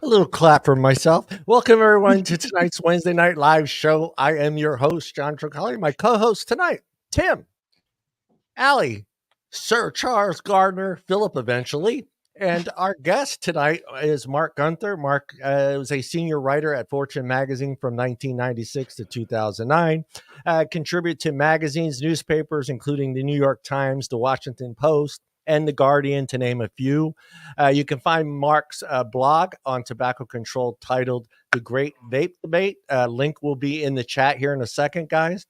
A little clap for myself. Welcome, everyone, to tonight's Wednesday Night Live show. I am your host, John Truncali. My co-host tonight, Tim, Allie, Sir Charles Gardner, Phillip eventually. And our guest tonight is Marc Gunther. Marc was a senior writer at Fortune magazine from 1996 to 2009. Contributed to magazines, newspapers, including the New York Times, the Washington Post, and The Guardian, to name a few. You can find Marc's blog on tobacco control titled The Great Vape Debate. Link will be in the chat here in a second, guys.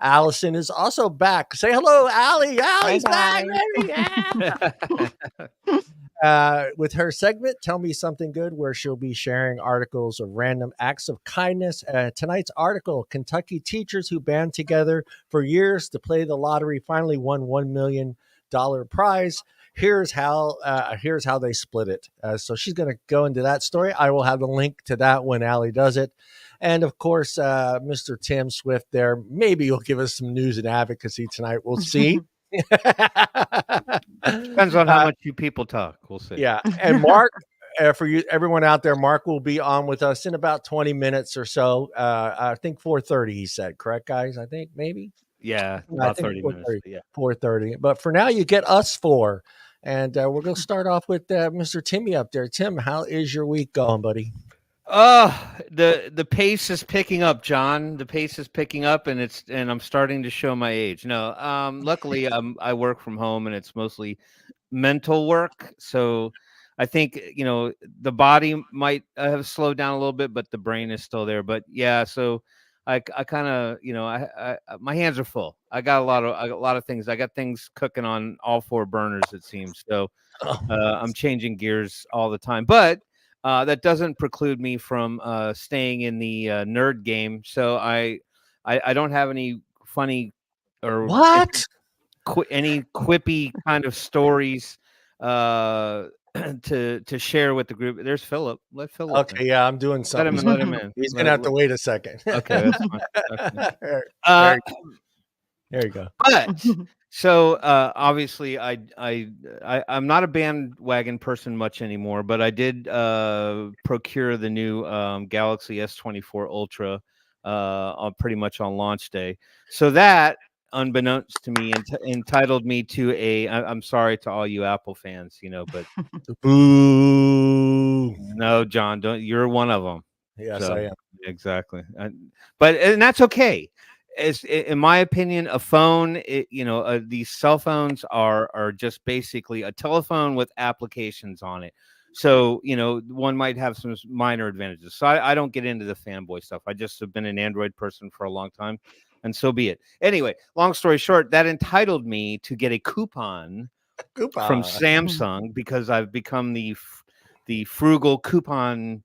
Allison is also back. Say hello, Allie. Allie's back, baby. Yeah. With her segment, Tell Me Something Good, where she'll be sharing articles of random acts of kindness. Tonight's article, Kentucky teachers who band together for years to play the lottery finally won $1 million prize. Here's how they split it. So she's going to go into that story. I will have the link to that when Allie does it. And of course, Mr. Tim Swift there. Maybe he'll give us some news and advocacy tonight. We'll see. Depends on how much you people talk. We'll see. Yeah. And Marc, for you, everyone out there, Marc will be on with us in about 20 minutes or so. I think 4:30, he said. Correct, guys? I think maybe. Yeah, about 30 minutes. Yeah. 4:30. But for now, you get us four. And we're going to start off with Mr. Timmy up there. Tim, how is your week going, buddy? The pace is picking up, John. The pace is picking up, and I'm starting to show my age. No, luckily I work from home, and it's mostly mental work. So I think, the body might have slowed down a little bit, but the brain is still there. But yeah, so I kind of, my hands are full. I got a lot of things. I got things cooking on all four burners, it seems. So I'm changing gears all the time, but that doesn't preclude me from staying in the nerd game. So I don't have any funny or any quippy kind of stories to share with the group. There's Phillip. Let Phillip. Okay, in. Yeah, I'm doing something. Let him in. He's gonna have to wait a second. Okay, that's fine. Okay. There you go. But so obviously, I'm not a bandwagon person much anymore. But I did procure the new Galaxy S24 Ultra pretty much on launch day. So that, unbeknownst to me, entitled me to I'm sorry to all you Apple fans, but boo. No, John, you're one of them. Yes, so, I am. Exactly. But that's okay. In my opinion, a phone, these cell phones are just basically a telephone with applications on it. So, one might have some minor advantages. So I don't get into the fanboy stuff. I just have been an Android person for a long time. And so be it. Anyway, long story short, that entitled me to get a coupon from Samsung, because I've become the frugal coupon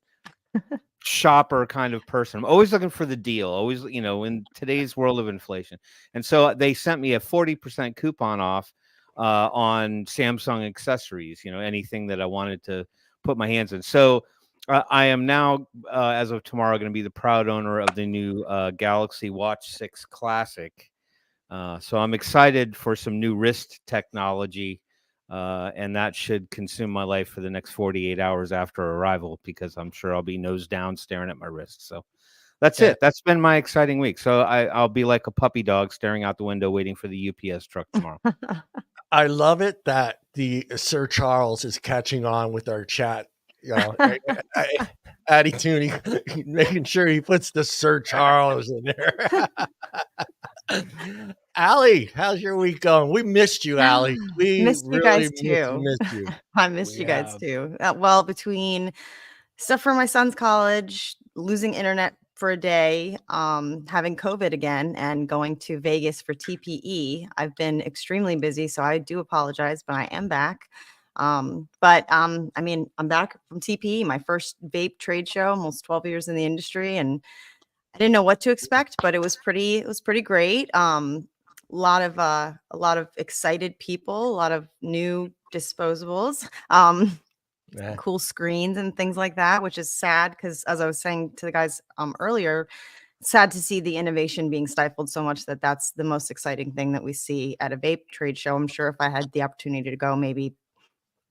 shopper kind of person. I'm always looking for the deal, always, in today's world of inflation. And so they sent me a 40% coupon off on Samsung accessories, anything that I wanted to put my hands in. So I am now, as of tomorrow, going to be the proud owner of the new Galaxy Watch 6 Classic. So I'm excited for some new wrist technology, and that should consume my life for the next 48 hours after arrival, because I'm sure I'll be nose down staring at my wrist. So that's it. That's been my exciting week. So I'll be like a puppy dog staring out the window waiting for the UPS truck tomorrow. I love it that the Sir Charles is catching on with our chat. Addy Tooney, making sure he puts the Sir Charles in there. Allie, how's your week going? We missed you, Allie. We missed you really guys too. Missed you. I missed you guys too. Well, between stuff for my son's college, losing internet for a day, having COVID again and going to Vegas for TPE. I've been extremely busy, so I do apologize, but I am back. I mean, I'm back from TPE, my first vape trade show, almost 12 years in the industry, and I didn't know what to expect, but it was pretty great. A lot of excited people, a lot of new disposables. Cool screens and things like that, which is sad because, as I was saying to the guys earlier, sad to see the innovation being stifled so much. That's the most exciting thing that we see at a vape trade show. I'm sure if I had the opportunity to go maybe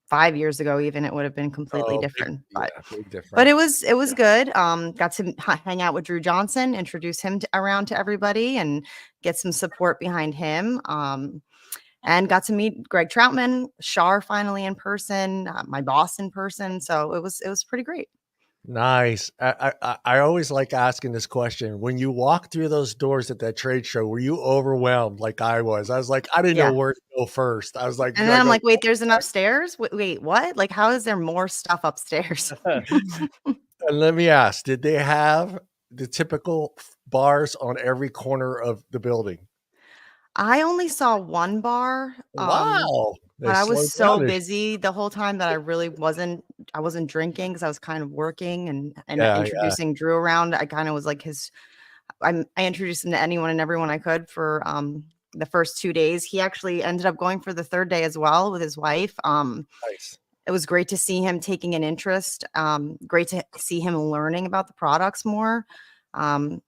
5 years ago, even, it would have been completely different. Big difference. But it was good. Got to hang out with Drew Johnson, introduce him around to everybody, and get some support behind him. And got to meet Greg Troutman, Shar finally in person, my boss in person. So it was pretty great. Nice. I always like asking this question. When you walk through those doors at that trade show, were you overwhelmed like I was? I was like, I didn't know where to go first. I was like, and then I'm like, wait, there's an upstairs? Wait, what? Like, how is there more stuff upstairs? And let me ask, did they have the typical bars on every corner of the building? I only saw one bar. Wow. But I was so busy the whole time that I really wasn't drinking because I was kind of working and introducing Drew around. I kind of was like I introduced him to anyone and everyone I could for the first 2 days. He actually ended up going for the third day as well with his wife. Nice. It was great to see him taking an interest. Great to see him learning about the products more.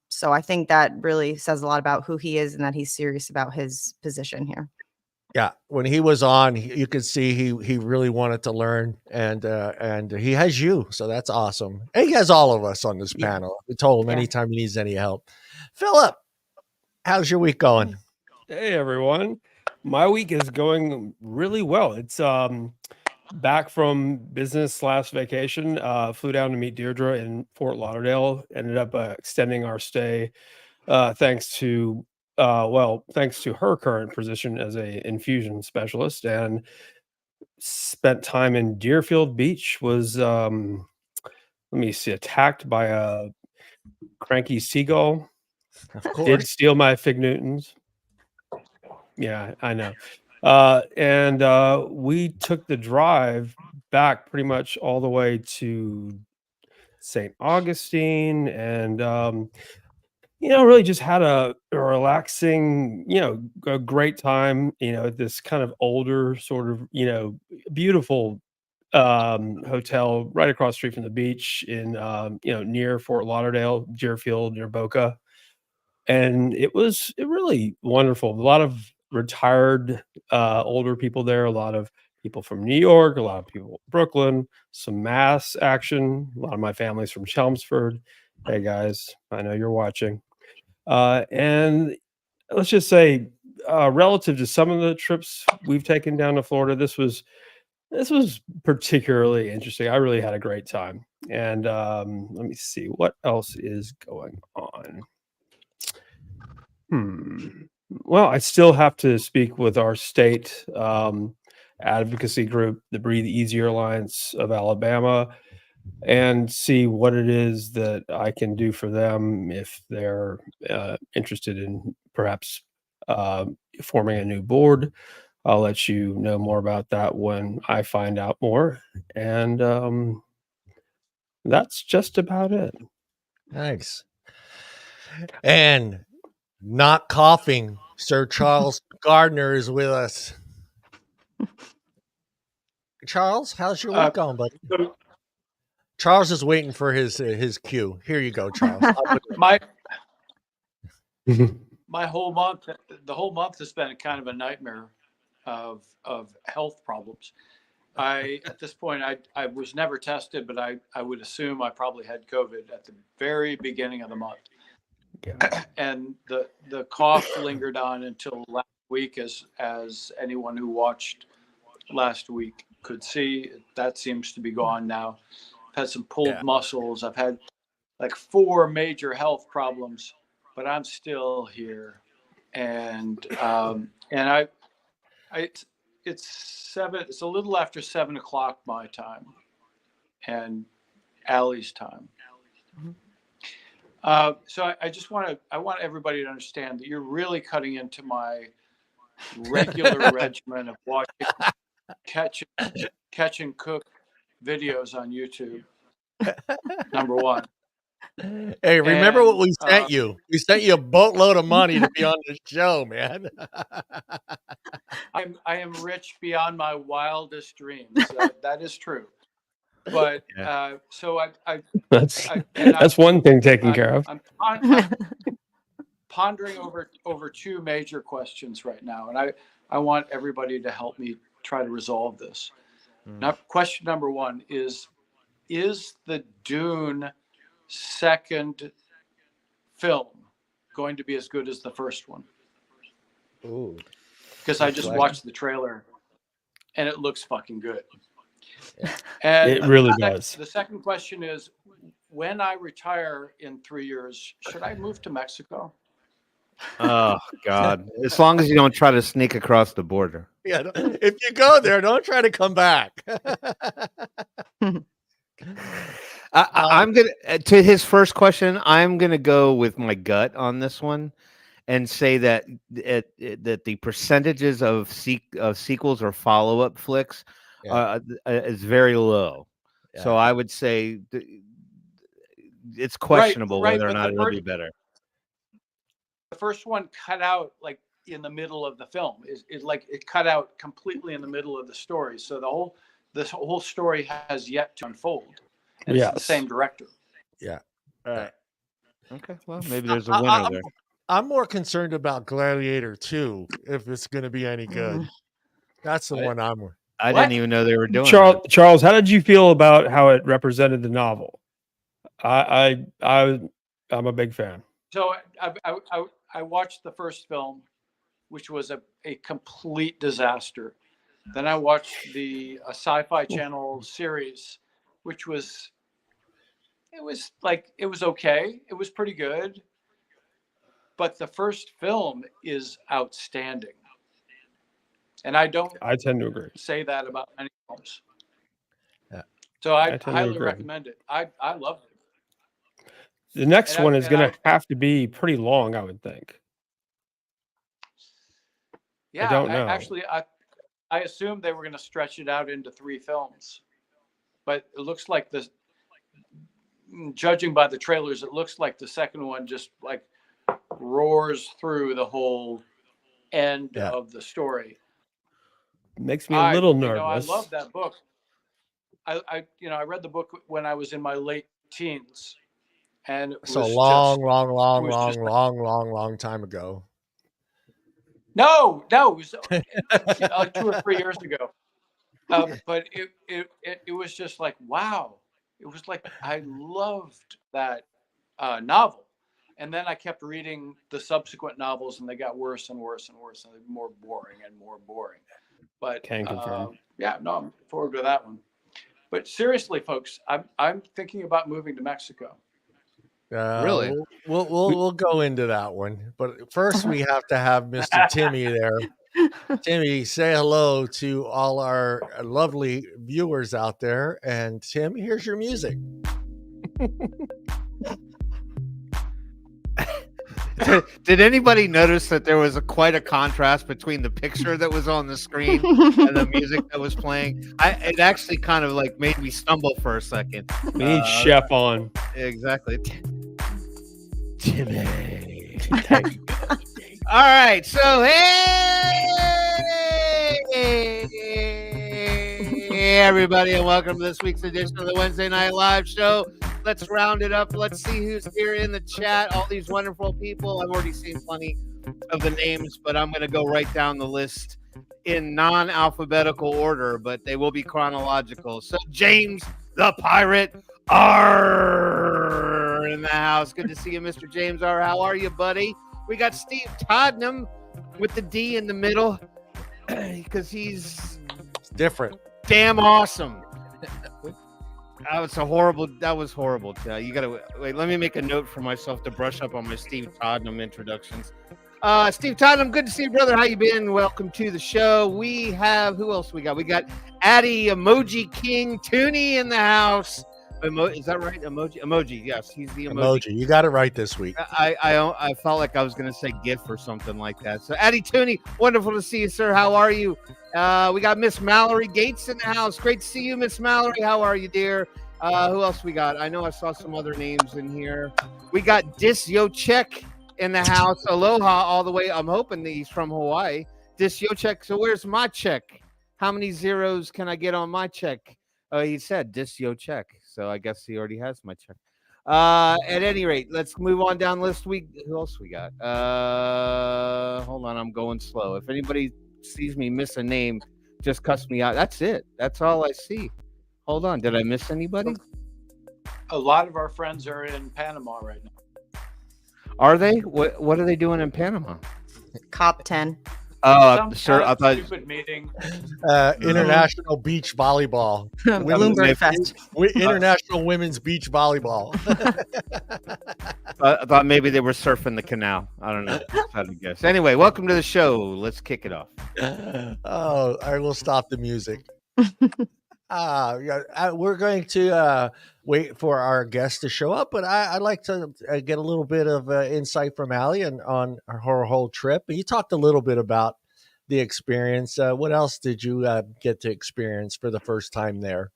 So I think that really says a lot about who he is and that he's serious about his position here. Yeah, when he was on, you could see he really wanted to learn, and he has you, so that's awesome. And he has all of us on this panel. We told him anytime he needs any help. Phillip, how's your week going? Hey everyone, my week is going really well. It's back from business/vacation. Flew down to meet Deirdre in Fort Lauderdale. Ended up extending our stay thanks to her current position as a infusion specialist, and spent time in Deerfield Beach. Was attacked by a cranky seagull. Of course. Did steal my Fig Newtons. Yeah, I know. And we took the drive back pretty much all the way to St. Augustine, and really just had a relaxing, a great time, this kind of older sort of, beautiful hotel right across the street from the beach in, near Fort Lauderdale, Deerfield, near Boca. And it was really wonderful. A lot of retired older people there, a lot of people from New York, a lot of people from Brooklyn, some mass action. A lot of my family's from Chelmsford. Hey guys, I know you're watching. And let's just say, relative to some of the trips we've taken down to Florida, this was particularly interesting. I really had a great time. And let me see what else is going on. Well, I still have to speak with our state advocacy group, the Breathe Easier Alliance of Alabama, and see what it is that I can do for them if they're interested in perhaps forming a new board. I'll let you know more about that when I find out more. And that's just about it. Nice. And not coughing, Sir Charles Gardner is with us. Charles, how's your week going, buddy? Charles is waiting for his cue. Here you go, Charles. My whole month, the whole month has been kind of a nightmare of health problems. At this point, I was never tested, but I would assume I probably had COVID at the very beginning of the month. Yeah. And the cough lingered on until last week, as anyone who watched last week could see. That seems to be gone now. I've had some pulled muscles. I've had like 4 major health problems, but I'm still here. And it's a little after 7 o'clock my time and Allie's time. So I want everybody to understand that you're really cutting into my regular regimen of watching catch and cook videos on YouTube. Number one. Hey, remember what And we sent you? We sent you a boatload of money to be on the show, man. I am rich beyond my wildest dreams. That is true. But so that's one thing taken care of. I'm pondering over two major questions right now, and I want everybody to help me try to resolve this. Now, question number one is the Dune second film going to be as good as the first one? Ooh, because I just watched the trailer and it looks fucking good. Yeah. And it really does. The second question is, when I retire in 3 years, should I move to Mexico? Oh God! As long as you don't try to sneak across the border. Yeah, if you go there, don't try to come back. I'm gonna to his first question. I'm gonna go with my gut on this one, and say that that the percentages of sequels or follow up flicks is very low. Yeah. So I would say it's questionable whether or not it'll be better. The first one cut out like in the middle of the film. It cut out completely in the middle of the story. So this whole story has yet to unfold. And it's the same director. Yeah. All right. Okay. Well, maybe there's a winner there. I'm more concerned about Gladiator 2 if it's going to be any good. That's the one I'm. I didn't even know they were doing. Charles, how did you feel about how it represented the novel? I'm a big fan. So I watched the first film, which was a complete disaster. Then I watched the Sci-Fi Channel series, which was okay. It was pretty good. But the first film is outstanding. And I tend to agree. Say that about many films. Yeah. So I highly recommend it. I love it. The next one is going to have to be pretty long, I would think. Yeah, I don't know. I assumed they were going to stretch it out into 3 films. But it looks like judging by the trailers, it looks like the second one just like roars through the whole end of the story. Makes me a little nervous. I love that book. I read the book when I was in my late teens, and it was long time ago. No, it was like 2 or 3 years ago. But it was just like, wow. It was like I loved that novel. And then I kept reading the subsequent novels, and they got worse and worse and worse, and more boring and more boring. But can confirm. I'm looking forward to that one. But seriously, folks, I'm thinking about moving to Mexico. Really? We'll go into that one, but first we have to have Mr. Timmy there. Timmy, say hello to all our lovely viewers out there. And Tim, here's your music. Did anybody notice that there was quite a contrast between the picture that was on the screen and the music that was playing? It actually kind of like made me stumble for a second. We need Chef on. Exactly. Timmy. All right. So, hey, everybody, and welcome to this week's edition of the Wednesday Night Live Show. Let's round it up. Let's see who's here in the chat. All these wonderful people. I've already seen plenty of the names, but I'm going to go right down the list in non-alphabetical order, but they will be chronological. So James the Pirate R in the house. Good to see you, Mr. James R. How are you, buddy? We got Steve Todnam with the D in the middle because he's different. Damn awesome. That was horrible. You gotta wait. Let me make a note for myself to brush up on my Steve Todnam introductions. Steve Todnam, good to see you, brother. How you been? Welcome to the show. We have who else we got? We got Addy Emoji King Tooney in the house. Is that right? Emoji. Yes, he's the Emoji. You got it right this week. I felt like I was going to say GIF or something like that. So, Addie Tooney, wonderful to see you, sir. How are you? We got Miss Mallory Gates in the house. Great to see you, Miss Mallory. How are you, dear? Who else we got? I know I saw some other names in here. We got Disyochek in the house. Aloha all the way. I'm hoping that he's from Hawaii. Disyochek. So where's my check? How many zeros can I get on my check? He said Disyochek. So I guess he already has my check. At any rate, let's move on down the list. Who else we got? Hold on, I'm going slow. If anybody sees me miss a name, just cuss me out. That's it. That's all I see. Hold on, did I miss anybody? A lot of our friends are in Panama right now. Are they? What are they doing in Panama? Cop 10. Sir, I thought stupid meeting. International Beach Volleyball. Bloomberg Fest. International Women's Beach Volleyball. I thought maybe they were surfing the canal. I don't know. How to guess. Anyway, welcome to the show. Let's kick it off. Oh, I will stop the music. We're going to wait for our guest to show up, but I'd like to get a little bit of insight from Allie on her whole trip. You talked a little bit about the experience. What else did you get to experience for the first time there?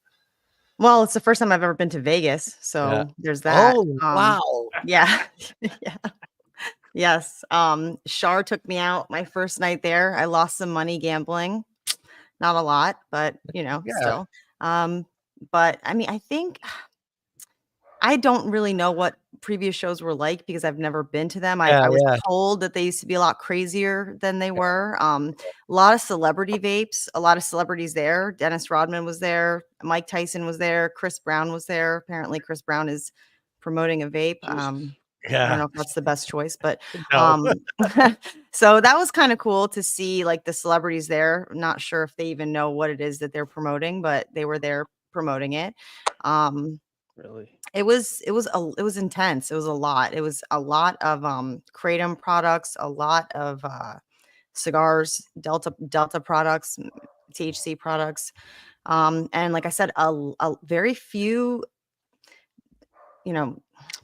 Well, it's the first time I've ever been to Vegas, so there's that. Oh, wow. Yeah. Yeah. Yes. Shar took me out my first night there. I lost some money gambling. Not a lot, but still. But I mean, I think I don't really know what previous shows were like because I've never been to them. I was told that they used to be a lot crazier than they were. A lot of celebrity vapes, a lot of celebrities there. Dennis Rodman was there. Mike Tyson was there. Chris Brown was there. Apparently Chris Brown is promoting a vape. I don't know if that's the best choice, but so that was kind of cool to see like the celebrities there. I'm not sure if they even know what it is that they're promoting, but they were there promoting it. Really? It was intense. It was a lot. It was a lot of Kratom products, a lot of cigars, Delta products, THC products. And like I said, a very few,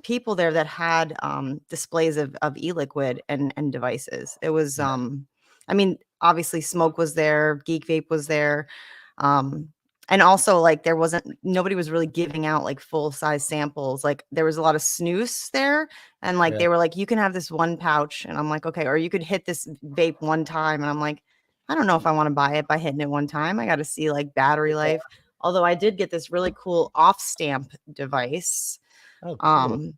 people there that had displays of e-liquid and devices. It was I mean, obviously Smoke was there, Geek Vape was there. And also like nobody was really giving out like full size samples. Like there was a lot of snus there and like they were like, you can have this one pouch. And I'm like, okay, or you could hit this vape one time. And I'm like, I don't know if I want to buy it by hitting it one time. I got to see like battery life. Although I did get this really cool off stamp device. Oh, cool.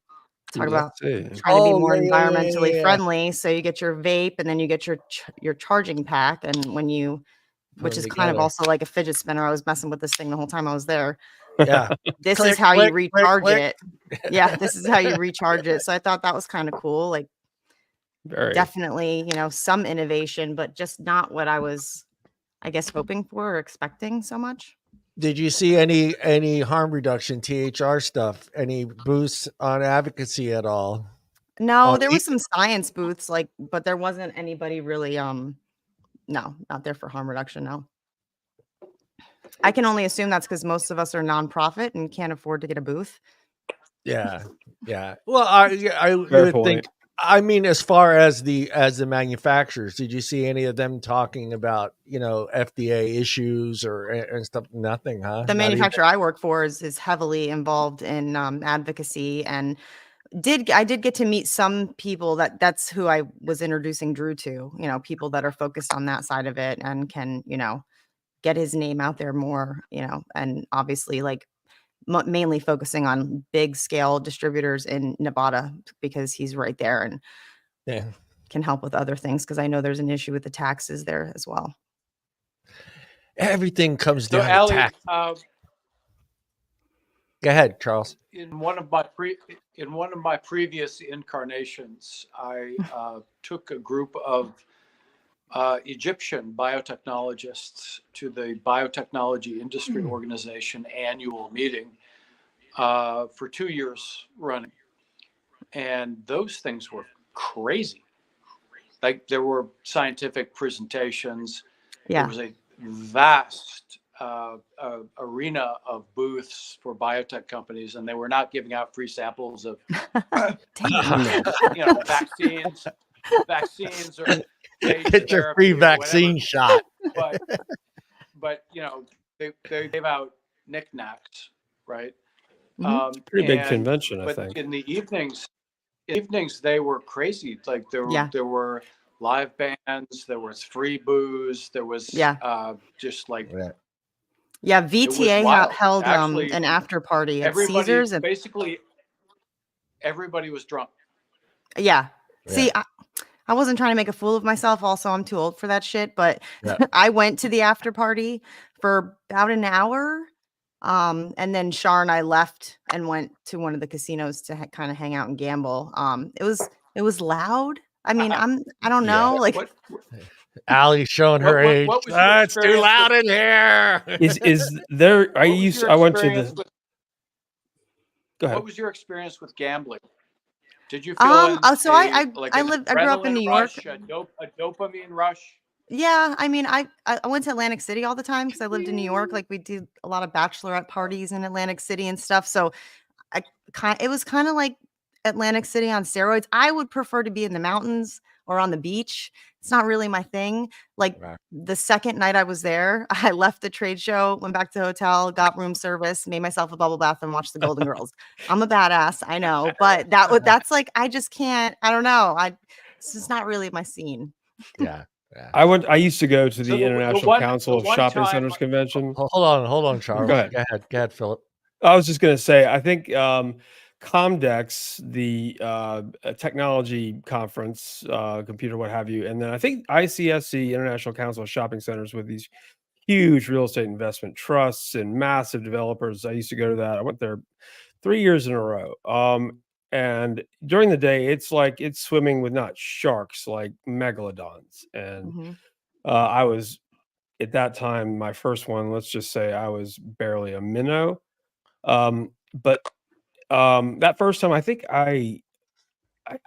Talk about trying to be more environmentally friendly. So you get your vape and then you get your charging pack. And when you, which is kind of also like a fidget spinner. I was messing with this thing the whole time I was there. Yeah. This is how you recharge it. Yeah. This is how you recharge it. So I thought that was kind of cool. Like definitely, some innovation, but just not what I was, I guess, hoping for or expecting so much. Did you see any harm reduction THR stuff? Any boosts on advocacy at all? No, there was some science booths, but there wasn't anybody really. No, not there for harm reduction. No, I can only assume that's because most of us are nonprofit and can't afford to get a booth. Yeah. Well, I would think. I mean, as far as the manufacturers, did you see any of them talking about FDA issues and stuff? Nothing, huh? The manufacturer I work for is heavily involved in advocacy, and I did get to meet some people that's who I was introducing Drew to. People that are focused on that side of it and can get his name out there more. And obviously like. Mainly focusing on big scale distributors in Nevada because he's right there and can help with other things because I know there's an issue with the taxes there as well. Everything comes down to tax. Go ahead, Charles. In one of my previous incarnations, I took a group of Egyptian biotechnologists to the Biotechnology Industry Organization annual meeting for 2 years running. And those things were crazy. Like there were scientific presentations. Yeah. There was a vast arena of booths for biotech companies, and they were not giving out free samples of vaccines or phage Get your free therapy or vaccine whatever. shot. But they gave out knickknacks, right? Pretty big convention, I but think. in the evenings they were crazy. Like there were live bands, there was free booze, there was just like VTA held actually, an after party at everybody, Caesars. And basically everybody was drunk. See, I wasn't trying to make a fool of myself. Also, I'm too old for that shit. But I went to the after party for about an hour. And then Shar and I left and went to one of the casinos to kind of hang out and gamble. It was loud. I mean, I don't know. Like Allie's showing her age. What was your It's too loud in here. Is there? I went to the. Go ahead. What was your experience with gambling? Did you feel I grew up in New York. A dopamine rush? Yeah, I mean, I went to Atlantic City all the time because I lived in New York. Like we did a lot of bachelorette parties in Atlantic City and stuff. So it was kind of like Atlantic City on steroids. I would prefer to be in the mountains or on the beach. It's not really my thing. Like the second night I was there, I left the trade show, went back to the hotel, got room service, made myself a bubble bath, and watched the Golden Girls. I'm a badass, I know, but that's like I just can't. I don't know. It's just not really my scene. Yeah. I used to go to the International Council of Shopping Centers convention. Hold on, Charles. Go ahead, Philip. I was just going to say, I think Comdex, the technology conference, computer, what have you, and then I think ICSC, International Council of Shopping Centers, with these huge real estate investment trusts and massive developers. I used to go to that. I went there 3 years in a row. And during the day, it's like it's swimming with not sharks, like megalodons. And I was at that time, my first one, let's just say I was barely a minnow. But that first time, I think I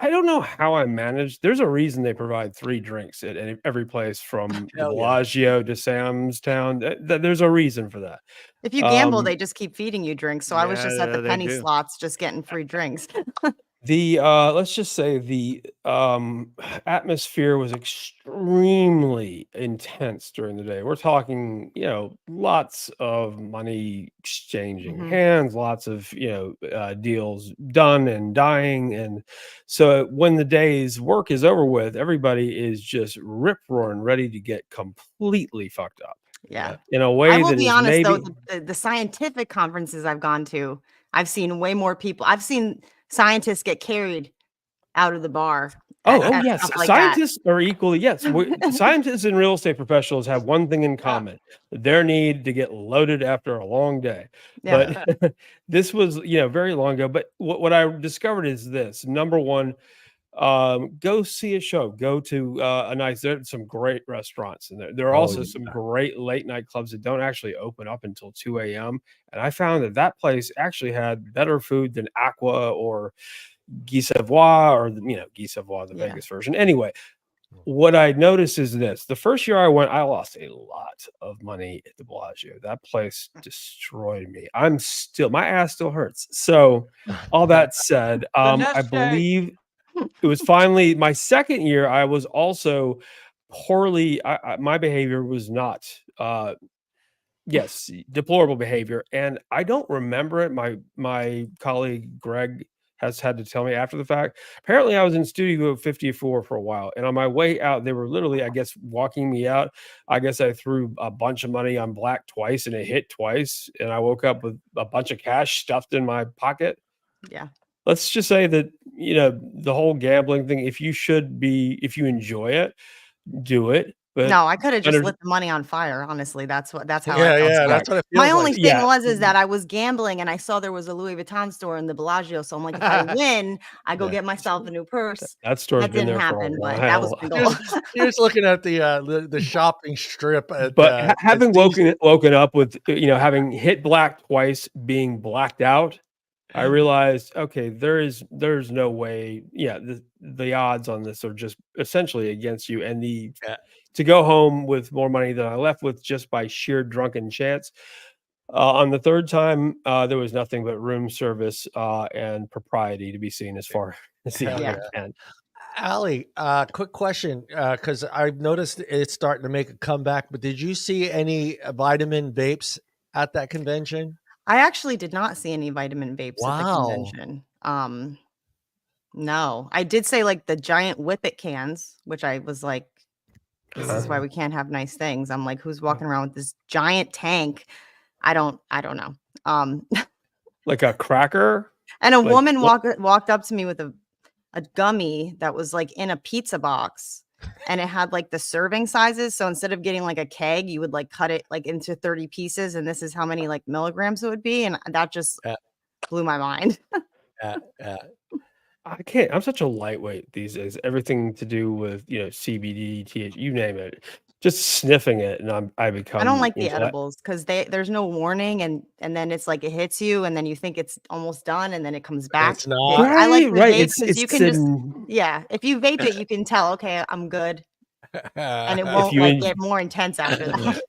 don't know how I managed. There's a reason they provide 3 drinks at every place from the Bellagio to Sam's Town. There's a reason for that. If you gamble, they just keep feeding you drinks. So I was just at the penny slots, just getting free drinks. The let's just say the atmosphere was extremely intense during the day. We're talking, lots of money exchanging hands, lots of deals done and dying, and so when the day's work is over with, everybody is just rip roaring, ready to get completely fucked up. Yeah, in a way. I will be honest though, the scientific conferences I've gone to, I've seen way more people. I've seen scientists get carried out of the bar. Yes. Like scientists are equally, yes. Scientists and real estate professionals have one thing in common: their need to get loaded after a long day. Yeah. But this was, very long ago. But what I discovered is this: number one, go see a show. Go to there's some great restaurants, and there are also some great late night clubs that don't actually open up until 2 a.m. And I found that place actually had better food than Aqua or Guy Savoy, or Guy Savoy, the Vegas version. Anyway, what I noticed is this: the first year I went, I lost a lot of money at the Bellagio. That place destroyed me. My ass still hurts. So all that said, I believe it was finally my second year. I was also poorly. My behavior was not, deplorable behavior, and I don't remember it. My colleague Greg has had to tell me after the fact. Apparently, I was in Studio 54 for a while, and on my way out, they were literally, I guess, walking me out. I guess I threw a bunch of money on black twice, and it hit twice, and I woke up with a bunch of cash stuffed in my pocket. Yeah. Let's just say that, the whole gambling thing, if you enjoy it, do it. But no, I could have just lit the money on fire. Honestly, that's how I felt. That's what it feels My only like. thing is that I was gambling and I saw there was a Louis Vuitton store in the Bellagio. So I'm like, if I win, I go get myself a new purse. That store's that been didn't there happen, for a but while. that was my goal. Here's looking at the shopping strip. But having woken up with, having hit black twice, being blacked out, I realized, okay, there's no way. Yeah, the odds on this are just essentially against you, and to go home with more money than I left with just by sheer drunken chance. On the third time, there was nothing but room service and propriety to be seen as far as the Hell eye Yeah. can. Allie, quick question, because I've noticed it's starting to make a comeback, but did you see any vitamin vapes at that convention? I actually did not see any vitamin vapes at the Wow. convention. No, I did say like the giant Whippet cans, which I was like, this is why we can't have nice things. I'm like, who's walking around with this giant tank? I don't know. Like a cracker. And a Like, woman walked up to me with a gummy that was like in a pizza box, and it had like the serving sizes. So instead of getting like a keg, you would like cut it like into 30 pieces, and this is how many like milligrams it would be, and that just blew my mind. I can't. I'm such a lightweight these days. Everything to do with CBD, TH, you name it. Just sniffing it, and I become. I don't like the edibles because there's no warning, and then it's like it hits you, and then you think it's almost done, and then it comes back. It's not. I like the right. vape because you can just sitting, if you vape it, you can tell, okay, I'm good, and it If won't you like en- get more intense after that.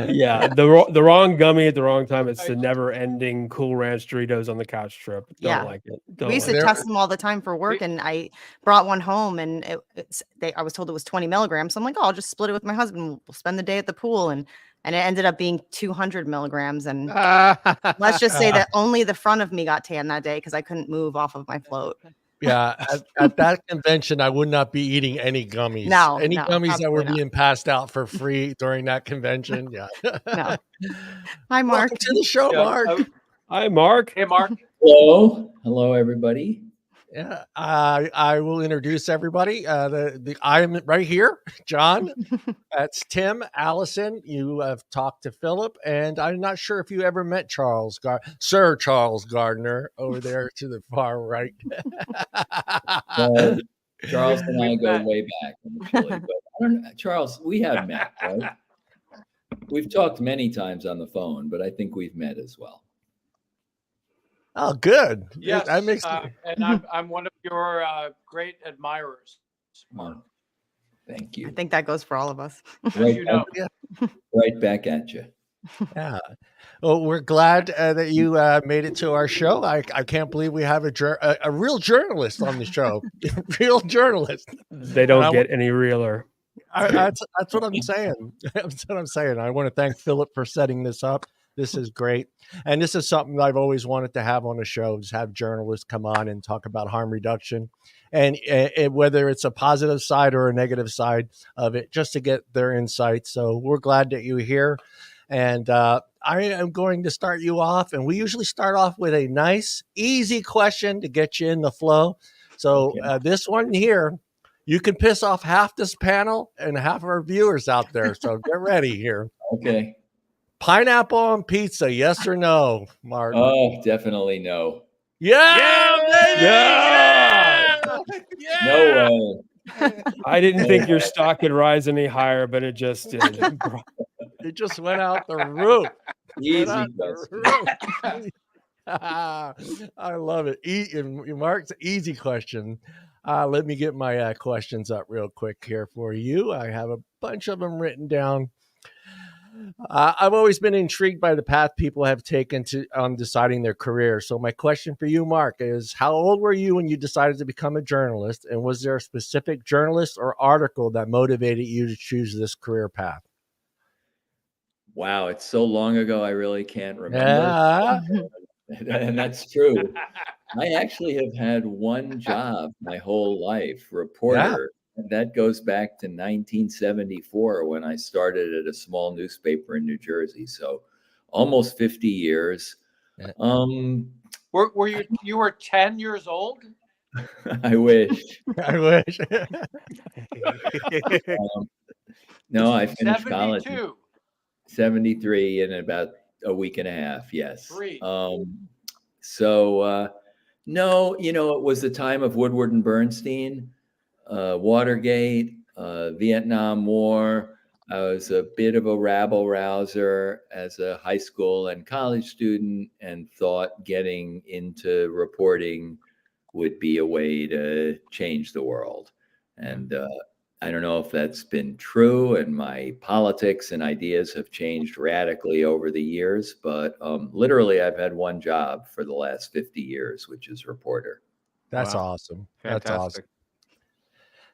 yeah, the wrong gummy at the wrong time. It's the never-ending Cool Ranch Doritos on the couch trip. Don't Yeah. like it. We used to test them all the time for work, and I brought one home, and I was told it was 20 milligrams. So I'm like, oh, I'll just split it with my husband. We'll spend the day at the pool, and it ended up being 200 milligrams. And let's just say that only the front of me got tan that day because I couldn't move off of my float. Yeah, at that convention, I would not be eating any gummies. No, Any no, gummies that were absolutely not. being passed out for free during that convention. Yeah. No. Hi, Mark. Welcome to the show, Mark. Hi, Mark. Hey, Mark. Hello, everybody. Yeah, I will introduce everybody. I'm right here, John. That's Tim, Allison. You have talked to Phillip, and I'm not sure if you ever met Sir Charles Gardner over there to the far right. Well, Charles and I go way back, actually. But I don't know, Charles, we have met, right? We've talked many times on the phone, but I think we've met as well. Oh, good. Yes, That makes and I'm one of your great admirers, Mark. Thank I you. think that goes for all of us. Right, You know. right back at you. Yeah. Well, we're glad that you made it to our show. I can't believe we have a real journalist on the show. Real journalist. They don't get any realer. That's what I'm saying. That's what I'm saying. I want to thank Phillip for setting this up. This is great. And this is something I've always wanted to have on the show, is have journalists come on and talk about harm reduction, and whether it's a positive side or a negative side of it, just to get their insights. So we're glad that you're here. And I am going to start you off. And we usually start off with a nice, easy question to get you in the flow. So this one here, you can piss off half this panel and half our viewers out there. So get ready here. Okay. Pineapple on pizza, yes or no, Mark? Oh, definitely no. Yeah! No way. I didn't think your stock could rise any higher, but it just did. It just went out the roof. Easy Went out the roof. I love it. Mark's easy question. Let me get my questions up real quick here for you. I have a bunch of them written down. I've always been intrigued by the path people have taken on deciding their career. So my question for you, Mark, is how old were you when you decided to become a journalist? And was there a specific journalist or article that motivated you to choose this career path? Wow, it's so long ago, I really can't remember. Yeah. And that's true. I actually have had one job my whole life, reporter. And that goes back to 1974 when I started at a small newspaper in New Jersey. So almost 50 years. Were you were 10 years old? I wish. I wish. No, I finished college. 72. 73 in about a week and a half. Yes. 3. No, it was the time of Woodward and Bernstein. Watergate, Vietnam War, I was a bit of a rabble rouser as a high school and college student, and thought getting into reporting would be a way to change the world. And I don't know if that's been true, and my politics and ideas have changed radically over the years, but literally I've had one job for the last 50 years, which is reporter. That's Wow. awesome. That's awesome. Fantastic.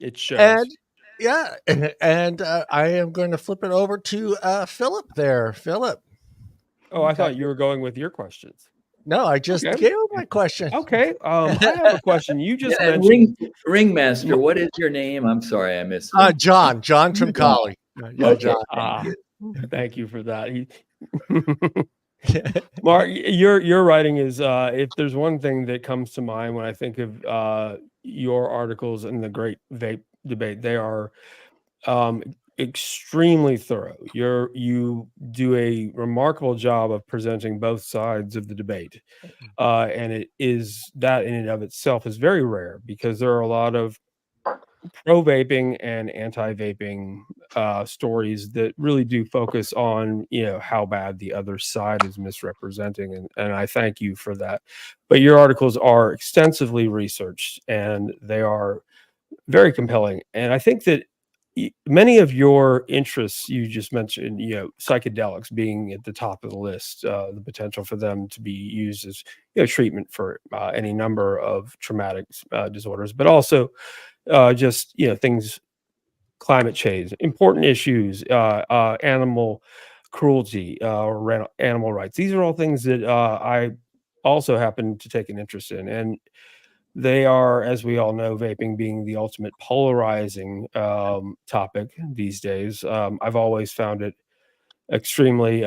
It shows. And yeah, and I am going to flip it over to Phillip there. Phillip. Oh, I thought you were going with your questions. No, I just Okay. gave my question. Okay. I have a question. You just And mentioned Ringmaster, what is your name? I'm sorry, I missed it. John Truncali. Yeah, Okay, John. thank you. thank you for that. Mark, your writing is if there's one thing that comes to mind when I think of your articles in the Great Vape Debate, they are extremely thorough. You do a remarkable job of presenting both sides of the debate, and it is that in and of itself is very rare, because there are a lot of pro vaping and anti-vaping stories that really do focus on, you know, how bad the other side is misrepresenting, and I thank you for that. But your articles are extensively researched, and they are very compelling. And I think that many of your interests, you just mentioned, you know, psychedelics being at the top of the list, the potential for them to be used as, you know, treatment for any number of traumatic disorders, but also just, you know, things, climate change, important issues, animal cruelty, or animal rights. These are all things that I also happen to take an interest in, and they are, as we all know, vaping being the ultimate polarizing topic these days. I've always found it extremely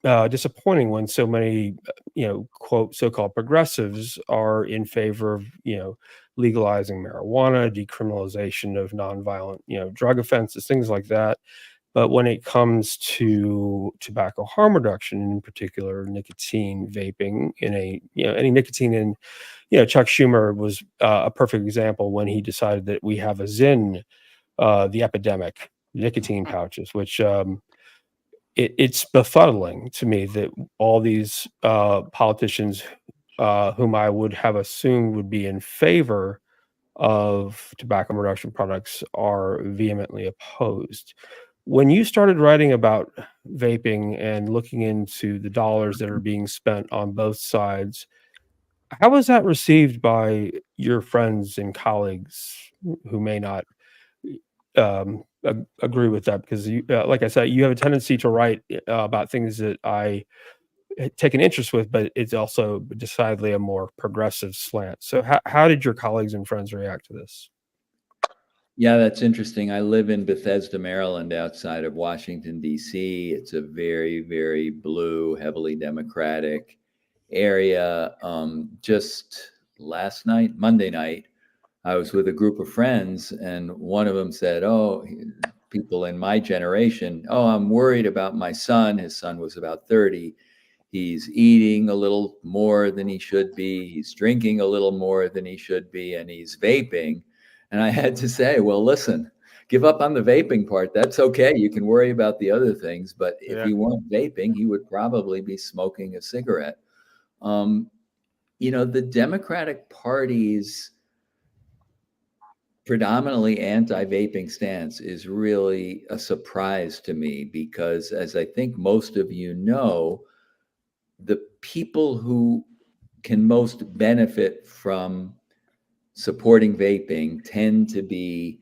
disappointing when so many, you know, quote, so-called progressives are in favor of, you know, legalizing marijuana, decriminalization of nonviolent, you know, drug offenses, things like that. But when it comes to tobacco harm reduction, in particular nicotine vaping, in a, you know, any nicotine in, you know, Chuck Schumer was a perfect example when he decided that we have a ZIN, the epidemic, nicotine pouches, which it's befuddling to me that all these politicians whom I would have assumed would be in favor of tobacco reduction products are vehemently opposed. When you started writing about vaping and looking into the dollars that are being spent on both sides, how was that received by your friends and colleagues who may not agree with that? Because you, like I said, you have a tendency to write about things that I take an interest with, but it's also decidedly a more progressive slant. So how did your colleagues and friends react to this? Yeah, that's interesting. I live in Bethesda, Maryland, outside of Washington, D.C. It's a very, very blue, heavily Democratic area. Just last night, Monday night, I was with a group of friends, and one of them said, "Oh, people in my generation, oh, I'm worried about my son." His son was about 30. He's eating a little more than he should be. He's drinking a little more than he should be, and he's vaping. And I had to say, well, listen, give up on the vaping part. That's okay. You can worry about the other things. But if he weren't vaping, he would probably be smoking a cigarette. You know, the Democratic Party's predominantly anti-vaping stance is really a surprise to me, because, as I think most of you know, the people who can most benefit from supporting vaping tend to be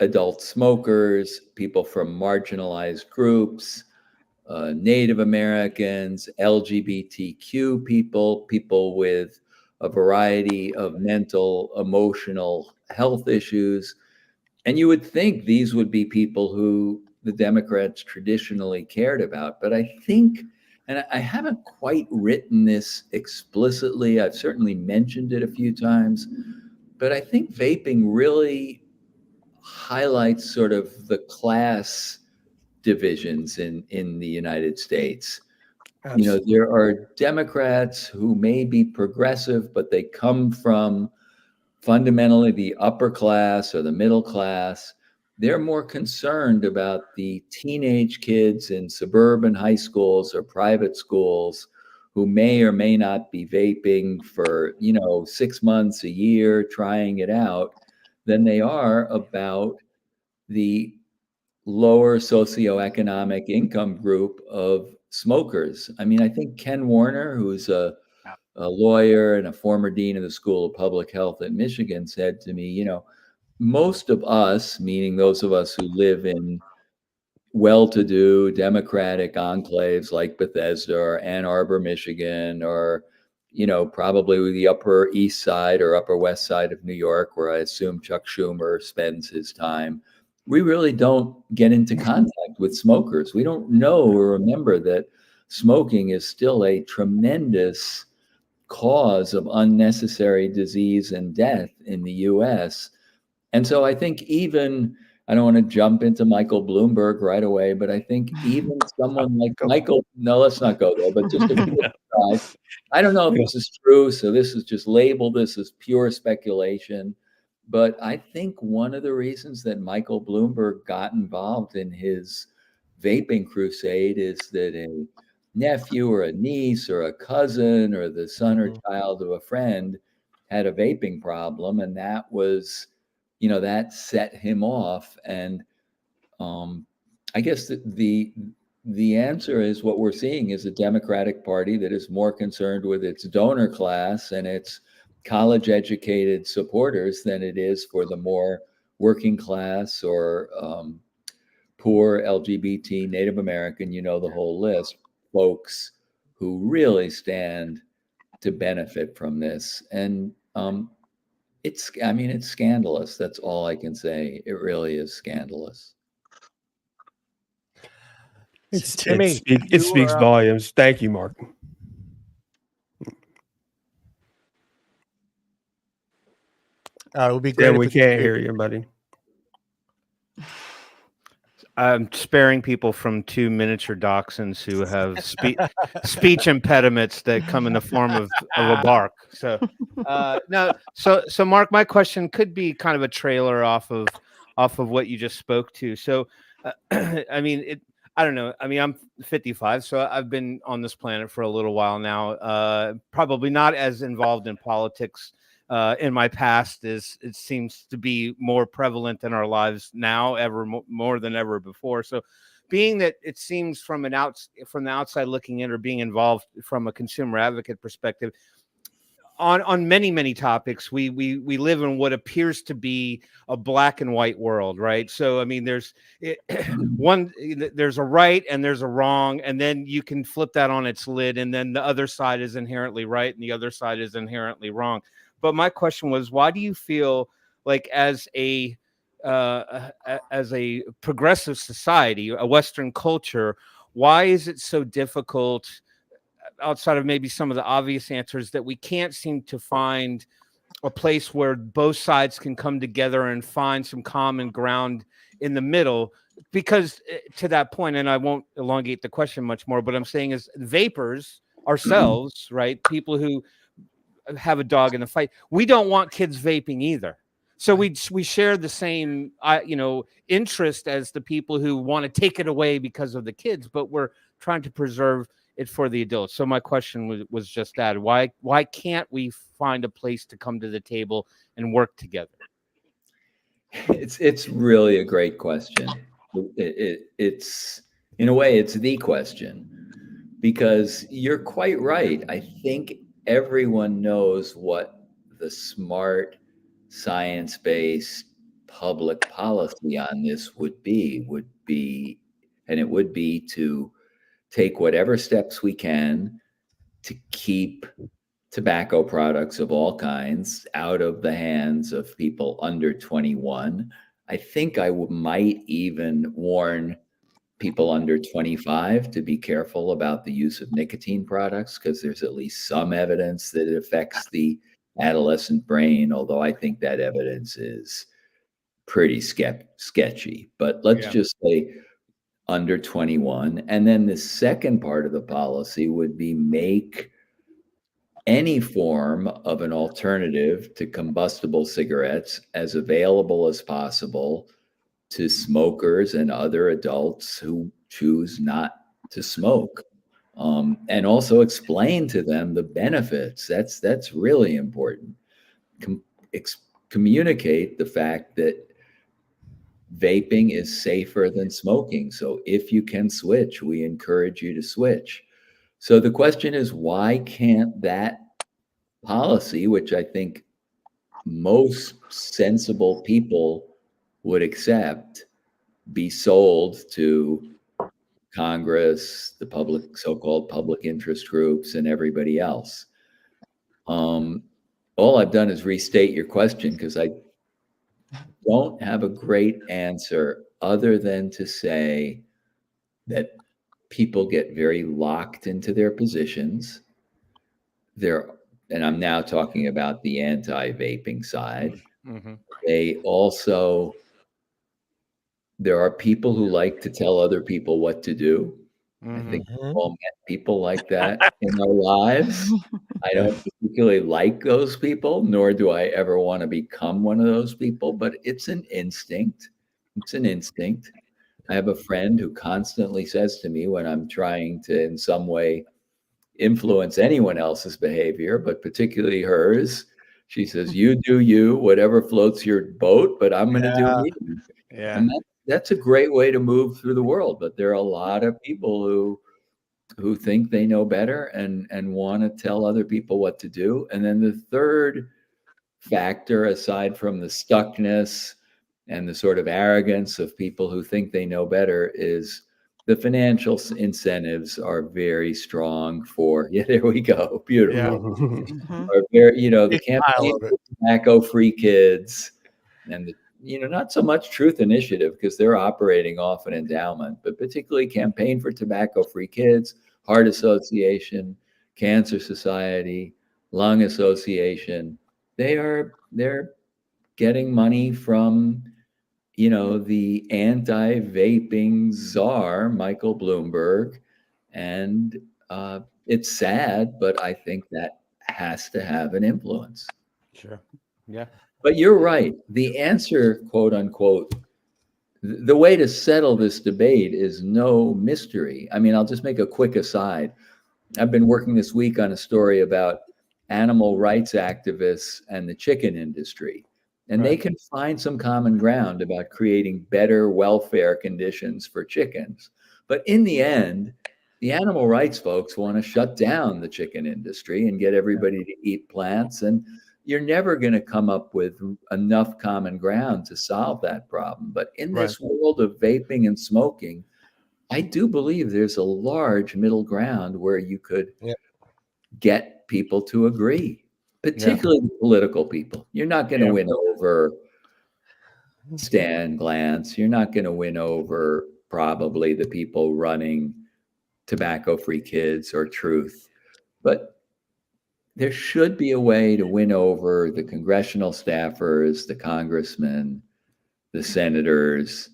adult smokers, people from marginalized groups, Native Americans, LGBTQ people, people with a variety of mental, emotional health issues. And you would think these would be people who the Democrats traditionally cared about. But I think, and I haven't quite written this explicitly, I've certainly mentioned it a few times, but I think vaping really highlights sort of the class divisions in the United States. Absolutely. You know, there are Democrats who may be progressive, but they come from fundamentally the upper class or the middle class. they're more concerned about the teenage kids in suburban high schools or private schools who may or may not be vaping for, 6 months, a year, trying it out, than they are about the lower socioeconomic income group of smokers. I mean, I think Ken Warner, who's a lawyer and a former dean of the School of Public Health at Michigan, said to me, most of us, meaning those of us who live in well-to-do Democratic enclaves like Bethesda or Ann Arbor, Michigan, or, probably the Upper East Side or Upper West Side of New York, where I assume Chuck Schumer spends his time, we really don't get into contact with smokers. We don't know or remember that smoking is still a tremendous cause of unnecessary disease and death in the US. And so I think I don't want to jump into Michael Bloomberg right away, but I think even someone like Michael, no, let's not go there, but just a quick aside, I don't know if this is true, so this is just labeled this as pure speculation, but I think one of the reasons that Michael Bloomberg got involved in his vaping crusade is that a nephew or a niece or a cousin or the son or child of a friend had a vaping problem, and that was, that set him off. And I guess the answer is what we're seeing is a Democratic Party that is more concerned with its donor class and its college educated supporters than it is for the more working class or poor LGBT, Native American, the whole list, folks who really stand to benefit from this. And it's scandalous. That's all I can say. It really is scandalous. It Timmy, speaks volumes. Thank you, Mark. It would be great. We can't hear you, buddy. I'm sparing people from 2 miniature dachshunds who have speech impediments that come in the form of a bark. So, no. So Mark, my question could be kind of a trailer off of what you just spoke to. So, I mean, I don't know. I mean, I'm 55, so I've been on this planet for a little while now. Probably not as involved in politics in my past as it seems to be more prevalent in our lives now, ever more than ever before. So being that it seems from the outside looking in, or being involved from a consumer advocate perspective, on many topics, we live in what appears to be a black and white world, right? So I mean, there's a right and there's a wrong, and then you can flip that on its lid, and then the other side is inherently right and the other side is inherently wrong. But my question was, why do you feel like as a progressive society, a Western culture, why is it so difficult, outside of maybe some of the obvious answers, that we can't seem to find a place where both sides can come together and find some common ground in the middle? Because to that point, and I won't elongate the question much more, but I'm saying is vapors ourselves, right? People who have a dog in the fight. We don't want kids vaping either. So we share the same, interest as the people who want to take it away because of the kids, but we're trying to preserve it for the adults. So my question was just that. Why can't we find a place to come to the table and work together? It's really a great question. It's in a way, it's the question, because you're quite right. I think everyone knows what the smart, science-based public policy on this would be, and it would be to take whatever steps we can to keep tobacco products of all kinds out of the hands of people under 21. I think I might even warn people under 25 to be careful about the use of nicotine products, because there's at least some evidence that it affects the adolescent brain, although I think that evidence is pretty sketchy. But let's just say under 21. And then the second part of the policy would be make any form of an alternative to combustible cigarettes as available as possible to smokers and other adults who choose not to smoke, and also explain to them the benefits. That's really important. Communicate the fact that vaping is safer than smoking. So if you can switch, we encourage you to switch. So the question is, why can't that policy, which I think most sensible people would accept, be sold to Congress, the public, so-called public interest groups, and everybody else? All I've done is restate your question, because I don't have a great answer other than to say that people get very locked into their positions. And I'm now talking about the anti-vaping side. They also, there are people who like to tell other people what to do. I think we've all met people like that in our lives. I don't particularly like those people, nor do I ever want to become one of those people, but it's an instinct. It's an instinct. I have a friend who constantly says to me when I'm trying to, in some way, influence anyone else's behavior, but particularly hers, she says, "You do you, whatever floats your boat, but I'm going to do me." Yeah. And that's a great way to move through the world. But there are a lot of people who think they know better and want to tell other people what to do. And then the third factor, aside from the stuckness and the sort of arrogance of people who think they know better, is the financial incentives are very strong for, there we go, beautiful. Are very, the campaign for tobacco-free kids, and not so much Truth Initiative, because they're operating off an endowment, but particularly Campaign for Tobacco-Free Kids, Heart Association, Cancer Society, Lung Association. They're getting money from, the anti-vaping czar, Michael Bloomberg. And it's sad, but I think that has to have an influence. Sure. Yeah. But you're right. The answer, quote unquote, the way to settle this debate is no mystery. I mean, I'll just make a quick aside. I've been working this week on a story about animal rights activists and the chicken industry. And they can find some common ground about creating better welfare conditions for chickens. But in the end, the animal rights folks want to shut down the chicken industry and get everybody to eat plants. And you're never going to come up with enough common ground to solve that problem. But in this world of vaping and smoking, I do believe there's a large middle ground where you could get people to agree, particularly political people. You're not going to win over Stan Glantz. You're not going to win over probably the people running Tobacco-Free Kids or Truth. But there should be a way to win over the congressional staffers, the congressmen, the senators,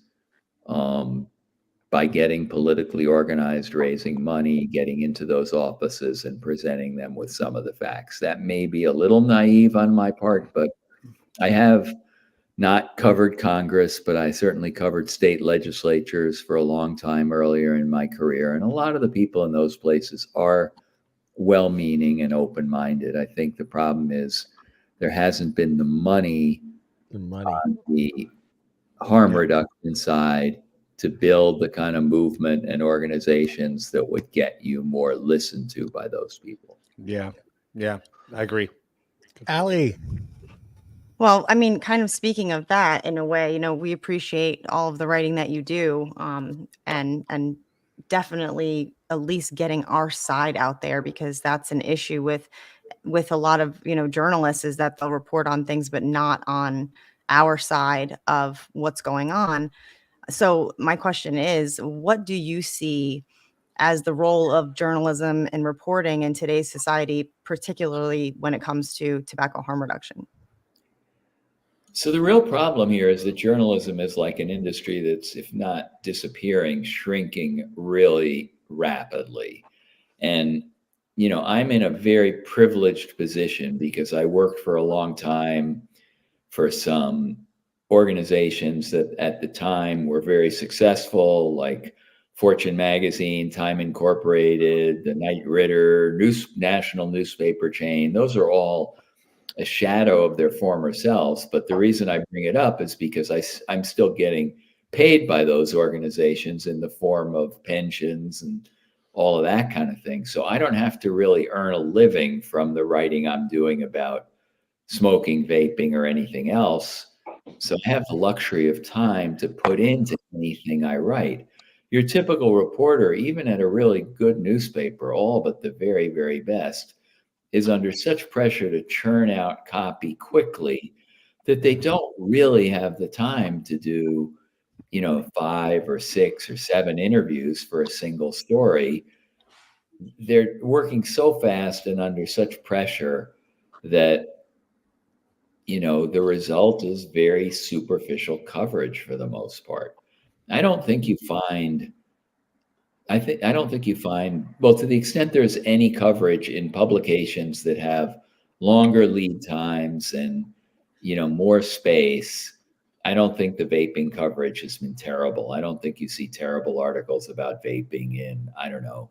by getting politically organized, raising money, getting into those offices and presenting them with some of the facts. That may be a little naive on my part, but I have not covered Congress, but I certainly covered state legislatures for a long time earlier in my career. And a lot of the people in those places are well-meaning and open-minded. I think the problem is there hasn't been the money on the harm reduction side to build the kind of movement and organizations that would get you more listened to by those people. Yeah. Yeah. I agree. Allie. Well, I mean, kind of speaking of that, in a way, we appreciate all of the writing that you do, and definitely at least getting our side out there, because that's an issue with a lot of journalists, is that they'll report on things but not on our side of what's going on. So my question is, what do you see as the role of journalism and reporting in today's society, particularly when it comes to tobacco harm reduction? So the real problem here is that journalism is like an industry that's, if not disappearing, shrinking really rapidly. And, I'm in a very privileged position because I worked for a long time for some organizations that at the time were very successful, like Fortune Magazine, Time Incorporated, the Knight Ridder, national newspaper chain. Those are all a shadow of their former selves. But the reason I bring it up is because I'm still getting paid by those organizations in the form of pensions and all of that kind of thing. So I don't have to really earn a living from the writing I'm doing about smoking, vaping, or anything else. So I have the luxury of time to put into anything I write. Your typical reporter, even at a really good newspaper, all but the very, very best, is under such pressure to churn out copy quickly that they don't really have the time to do, 5 or 6 or 7 interviews for a single story. They're working so fast and under such pressure that the result is very superficial coverage for the most part. I don't think you find, well, to the extent there's any coverage in publications that have longer lead times and, more space, I don't think the vaping coverage has been terrible. I don't think you see terrible articles about vaping in, I don't know,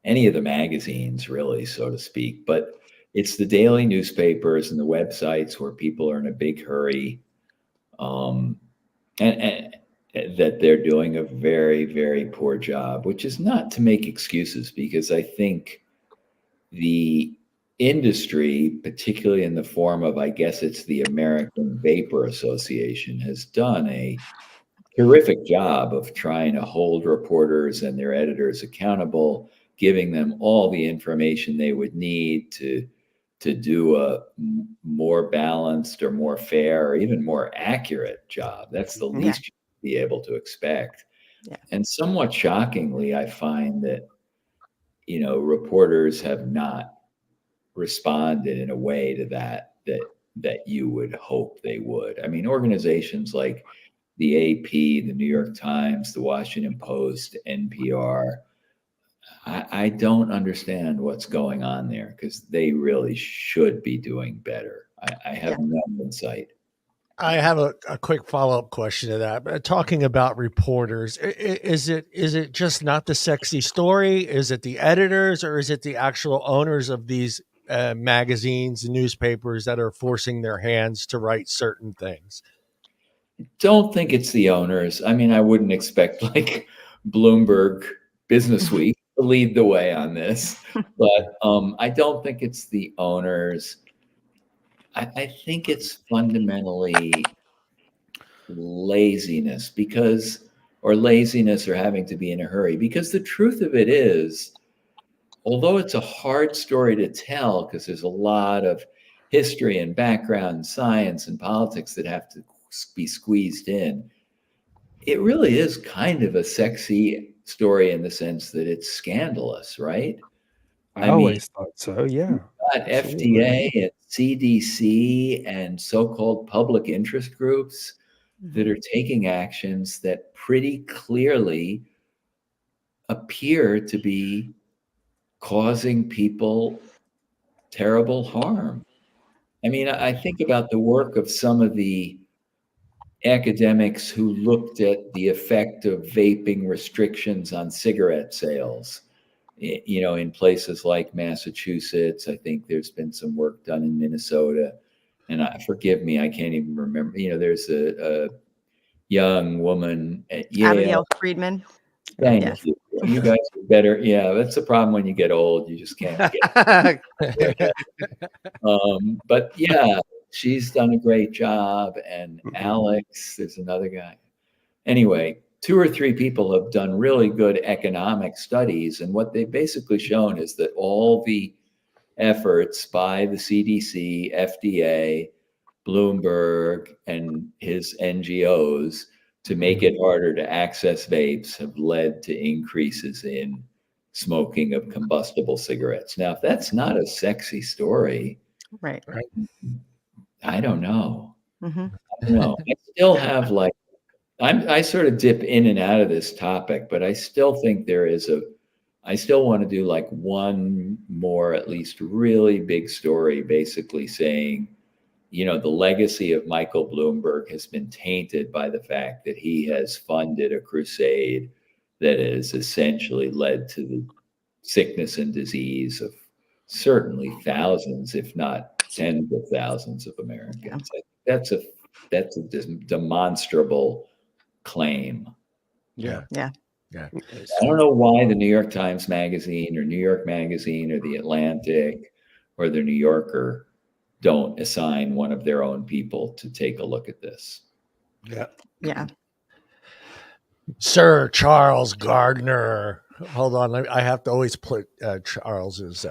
any of the magazines really, so to speak, but it's the daily newspapers and the websites where people are in a big hurry, and that they're doing a very, very poor job, which is not to make excuses, because I think the industry, particularly in the form of, I guess it's the American Vapor Association, has done a terrific job of trying to hold reporters and their editors accountable, giving them all the information they would need to do a more balanced or more fair or even more accurate job. That's the least you'd be able to expect. Yeah. And somewhat shockingly, I find that, reporters have not responded in a way to that you would hope they would. I mean, organizations like the AP, the New York Times, the Washington Post, NPR, I don't understand what's going on there, because they really should be doing better. I have no insight. I have a quick follow-up question to that. But talking about reporters, is it just not the sexy story? Is it the editors, or is it the actual owners of these magazines and newspapers that are forcing their hands to write certain things? Don't think it's the owners. I mean, I wouldn't expect like Bloomberg Business Week to lead the way on this, but I don't think it's the owners. I think it's fundamentally laziness, or having to be in a hurry, because the truth of it is, although it's a hard story to tell, because there's a lot of history and background, science and politics that have to be squeezed in, it really is kind of a sexy story in the sense that it's scandalous, right? I always thought so. Yeah. FDA and CDC and so-called public interest groups that are taking actions that pretty clearly appear to be causing people terrible harm. I mean, I think about the work of some of the academics who looked at the effect of vaping restrictions on cigarette sales. In places like Massachusetts, I think there's been some work done in Minnesota, and forgive me, I can't even remember. There's a young woman at Yale. Abigail Friedman. Thank you. You guys are better. Yeah, that's the problem when you get old. You just can't get. But yeah, she's done a great job, and Alex, there's another guy. Anyway, 2 or 3 people have done really good economic studies, and what they've basically shown is that all the efforts by the CDC, FDA, Bloomberg, and his NGOs to make it harder to access vapes have led to increases in smoking of combustible cigarettes. Now, if that's not a sexy story, Right. I don't know. Mm-hmm. I don't know. I still have I sort of dip in and out of this topic, but I still think I still want to do one more, at least really big story, basically saying the legacy of Michael Bloomberg has been tainted by the fact that he has funded a crusade that has essentially led to the sickness and disease of certainly thousands, if not tens of thousands of Americans. That's a demonstrable claim. Yeah. Yeah. Yeah. I don't know why the New York Times Magazine or New York Magazine or the Atlantic or the New Yorker don't assign one of their own people to take a look at this. Yeah. Yeah. Sir Charles Gardner. Hold on. I have to always put Charles's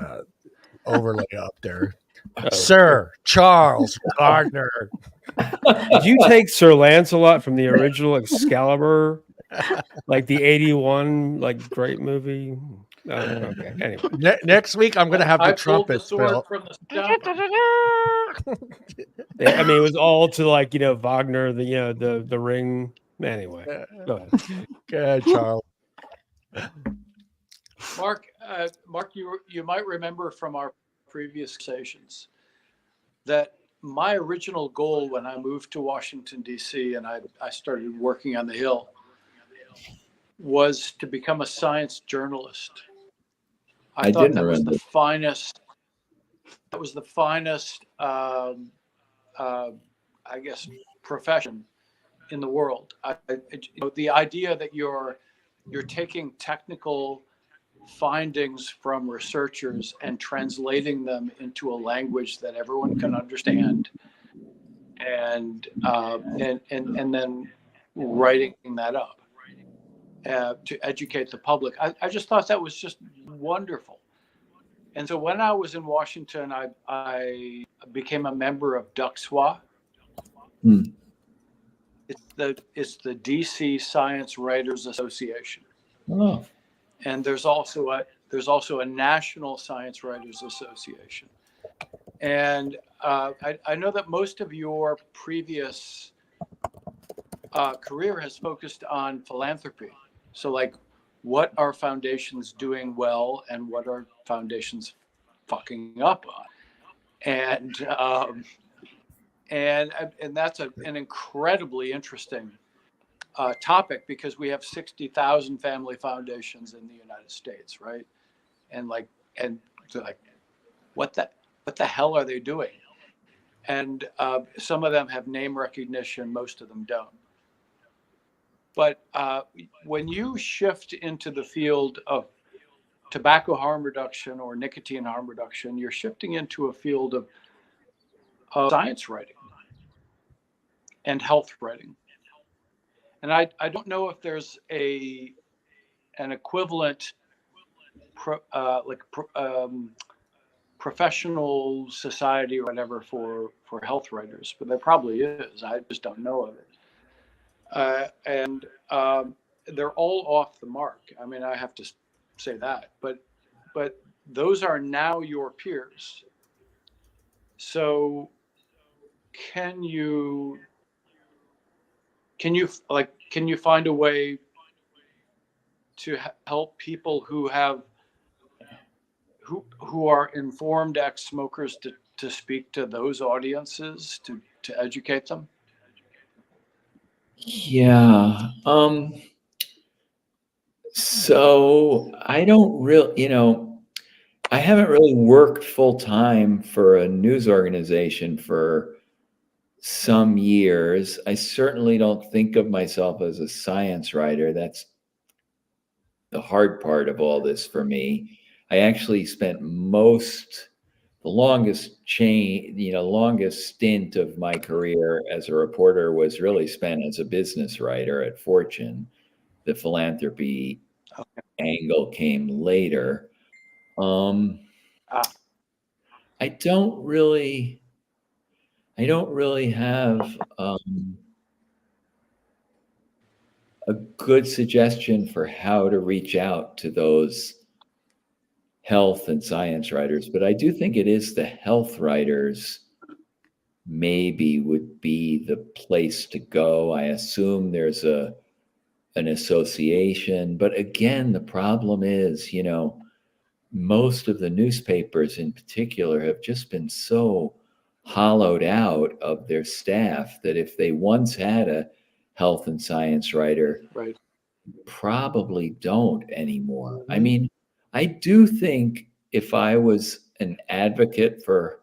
overlay up there. Sir Charles Gardner. Did you take Sir Lancelot from the original Excalibur, like the 81, like great movie? Okay. Anyway, Next week I'm going to have the I pulled the trumpet. sword from the stump. I mean, it was all to like Wagner, the Ring. Anyway, go ahead. Go ahead, Charles. Mark, you might remember from our previous sessions that my original goal when I moved to Washington, D.C., and I started working on the Hill, was to become a science journalist. I thought that was the finest. That was the finest, I guess, profession in the world. The idea that you're taking technical findings from researchers and translating them into a language that everyone can understand, and then writing that up to educate the public. I just thought that was just wonderful. And so when I was in Washington, I became a member of DUXWA. It's the DC Science Writers Association. Oh. And there's also a National Science Writers Association. And I know that most of your previous career has focused on philanthropy. So like, what are foundations doing well and what are foundations fucking up on? And that's an incredibly interesting topic, because we have 60,000 family foundations in the United States, right? And so like, what the hell are they doing? And some of them have name recognition, most of them don't. But when you shift into the field of tobacco harm reduction or nicotine harm reduction, you're shifting into a field of science writing and health writing. And I don't know if there's an equivalent professional society or whatever for health writers, but there probably is. I just don't know of it. And they're all off the mark. I mean, I have to say that, but those are now your peers. So can you find a way to help people who are informed ex-smokers to speak to those audiences, to educate them? Yeah. So I don't really, I haven't really worked full time for a news organization for some years. I certainly don't think of myself as a science writer. That's the hard part of all this for me. I actually spent the longest stint of my career as a reporter was really spent as a business writer at Fortune. The philanthropy angle came later. I don't really have a good suggestion for how to reach out to those health and science writers, but I do think it is the health writers maybe would be the place to go. I assume there's an association, but again, the problem is, most of the newspapers in particular have just been so hollowed out of their staff that if they once had a health and science writer, Right. probably don't anymore. I mean, I do think if I was an advocate for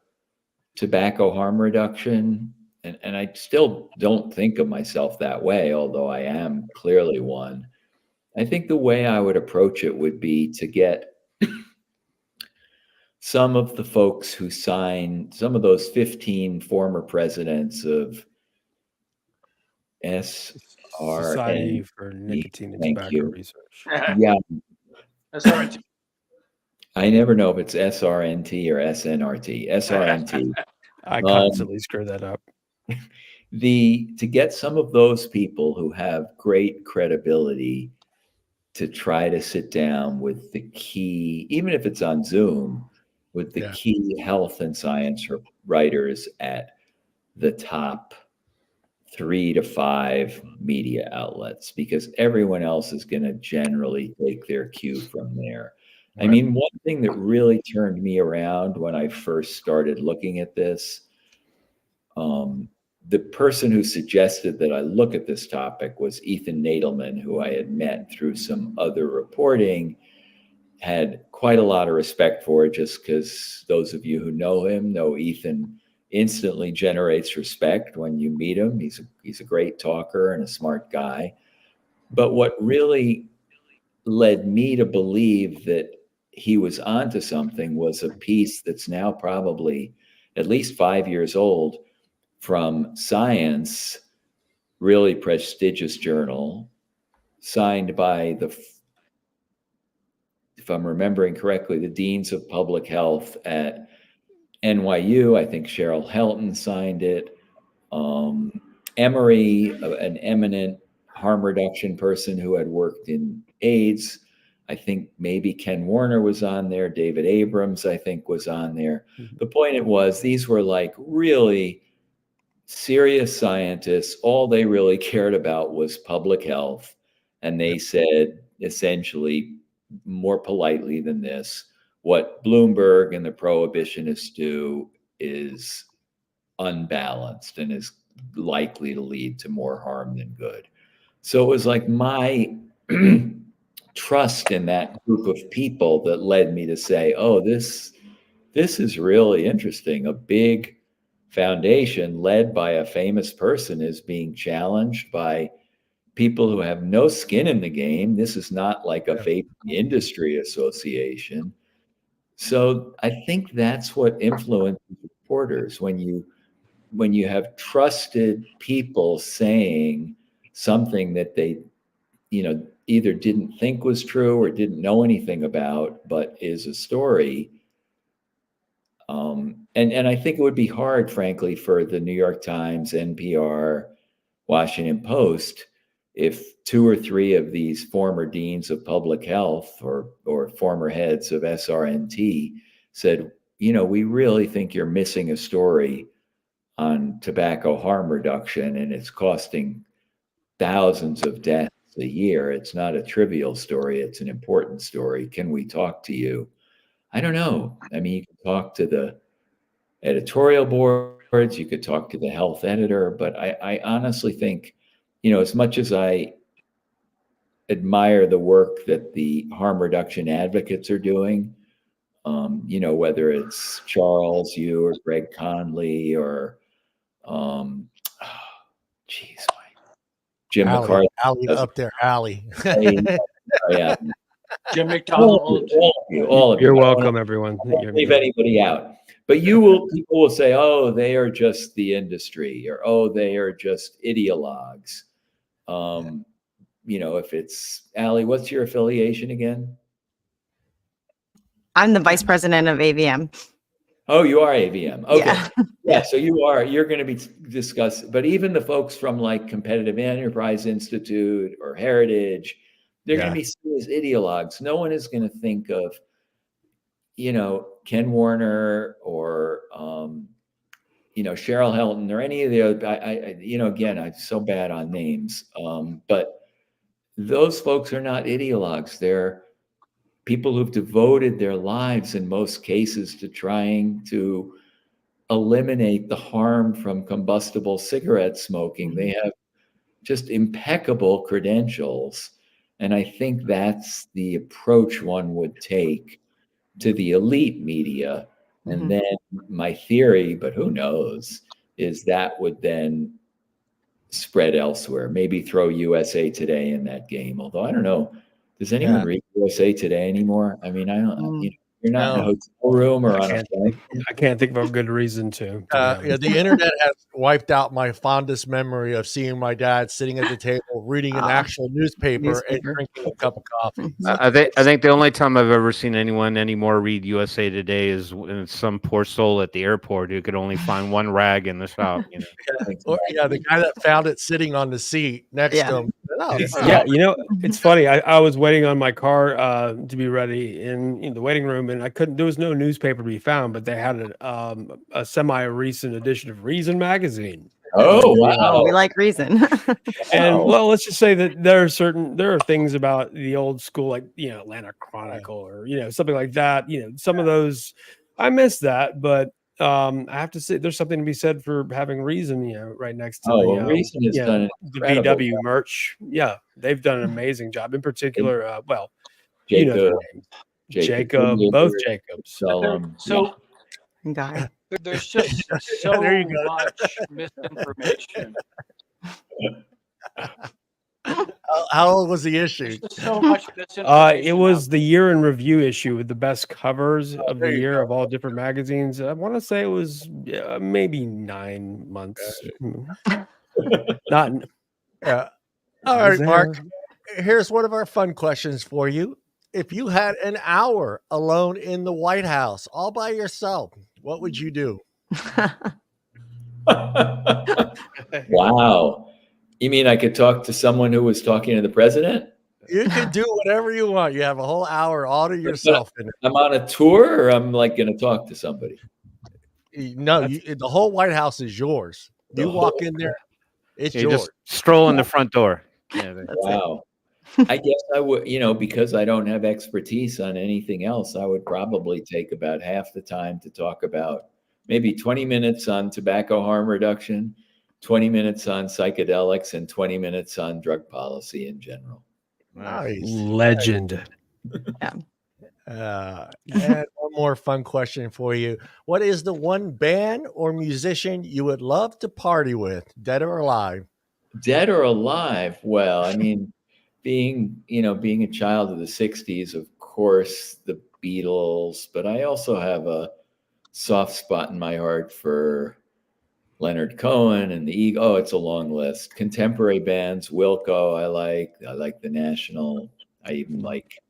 tobacco harm reduction, and I still don't think of myself that way, although I am clearly one, I think the way I would approach it would be to get some of the folks who signed, some of those 15 former presidents of Society SRN. for Nicotine and Thank Tobacco you. Research. Yeah, SRNT. I never know if it's SRNT or SNRT. SRNT. I constantly screw that up. To get some of those people who have great credibility to try to sit down with the key, even if it's on Zoom, with the key health and science writers at the top 3 to 5 media outlets, because everyone else is going to generally take their cue from there. I mean, one thing that really turned me around when I first started looking at this, the person who suggested that I look at this topic was Ethan Nadelman, who I had met through some other reporting, had quite a lot of respect for it, just because those of you who know him know Ethan instantly generates respect when you meet him. He's a great talker and a smart guy. But what really led me to believe that he was onto something was a piece that's now probably at least 5 years old from Science, really prestigious journal, signed by if I'm remembering correctly, the deans of public health at NYU. I think Cheryl Helton signed it. Emory, an eminent harm reduction person who had worked in AIDS. I think maybe Ken Warner was on there. David Abrams, I think, was on there. The point was, these were like really serious scientists. All they really cared about was public health. And they said, essentially, more politely than this, what Bloomberg and the prohibitionists do is unbalanced and is likely to lead to more harm than good. So it was like my trust in that group of people that led me to say, oh, this is really interesting. A big foundation led by a famous person is being challenged by people who have no skin in the game. This is not like a vape industry association. So I think that's what influences reporters, when you have trusted people saying something that they, either didn't think was true or didn't know anything about, but is a story. And I think it would be hard, frankly, for the New York Times, NPR, Washington Post, if 2 or 3 of these former deans of public health or former heads of SRNT said, we really think you're missing a story on tobacco harm reduction, and it's costing thousands of deaths a year. It's not a trivial story. It's an important story. Can we talk to you? I don't know. I mean, you can talk to the editorial boards, you could talk to the health editor, but I honestly think, as much as I admire the work that the harm reduction advocates are doing, whether it's Charles, you, or Greg Conley, or Jim McCarthy. Allie up there, Allie. Yeah. Jim McDonald. All of you. You're welcome, everyone. Don't leave anybody out. But people will say, oh, they are just the industry, or, oh, they are just ideologues. If it's Allie, what's your affiliation again? I'm the vice president of AVM. Oh, you are AVM. Okay. Yeah. Yeah. So you're going to be discussing, but even the folks from like Competitive Enterprise Institute or Heritage, they're going to be seen as ideologues. No one is going to think of, Ken Warner or, Cheryl Helton or any of the other, again, I'm so bad on names. But those folks are not ideologues. They're people who've devoted their lives in most cases to trying to eliminate the harm from combustible cigarette smoking. They have just impeccable credentials. And I think that's the approach one would take to the elite media. And then my theory, but who knows, is that would then spread elsewhere. Maybe throw USA Today in that game. Although I don't know, does anyone read USA Today anymore? I mean, I don't. You know, you're not in a hotel room or on a plane. I can't think of a good reason to. Yeah, the internet has wiped out my fondest memory of seeing my dad sitting at the table reading an actual newspaper and drinking a cup of coffee. I think the only time I've ever seen anyone anymore read USA Today is when some poor soul at the airport who could only find one rag in the shop. You know? Or, the guy that found it sitting on the seat next to him. Yeah, you know, it's funny. I was waiting on my car to be ready in the waiting room, and I couldn't. There was no newspaper to be found, but they had a semi-recent edition of Reason magazine. Oh wow, we like Reason. And well, let's just say that there are things about the old school, like Atlanta Chronicle or something like that. Some of those I miss that, but I have to say there's something to be said for having Reason, right next to Reason has done the VW merch. Yeah, they've done an amazing job. In particular, Jacob, both Jacobs. So guy. There's just so much misinformation. How old was the issue? So much misinformation. It was the year in review issue with the best covers of the year of all different magazines. I want to say it was maybe 9 months. Not. All right, Mark. Here's one of our fun questions for you. If you had an hour alone in the White House, all by yourself, what would you do? Wow. You mean I could talk to someone who was talking to the president? You can do whatever you want. You have a whole hour all to yourself. I'm on a tour, or I'm like going to talk to somebody? No, the whole White House is yours. You walk in there, it's yours. Just stroll in the front door. Yeah, wow. I guess I would, because I don't have expertise on anything else, I would probably take about half the time to talk about maybe 20 minutes on tobacco harm reduction, 20 minutes on psychedelics, and 20 minutes on drug policy in general. Nice. Legend. And one more fun question for you. What is the one band or musician you would love to party with, dead or alive? Dead or alive? Well, I mean, being a child of the 60s, of course, the Beatles, but I also have a soft spot in my heart for Leonard Cohen and the Eagles. Oh, it's a long list. Contemporary bands, Wilco, I like the National. I even like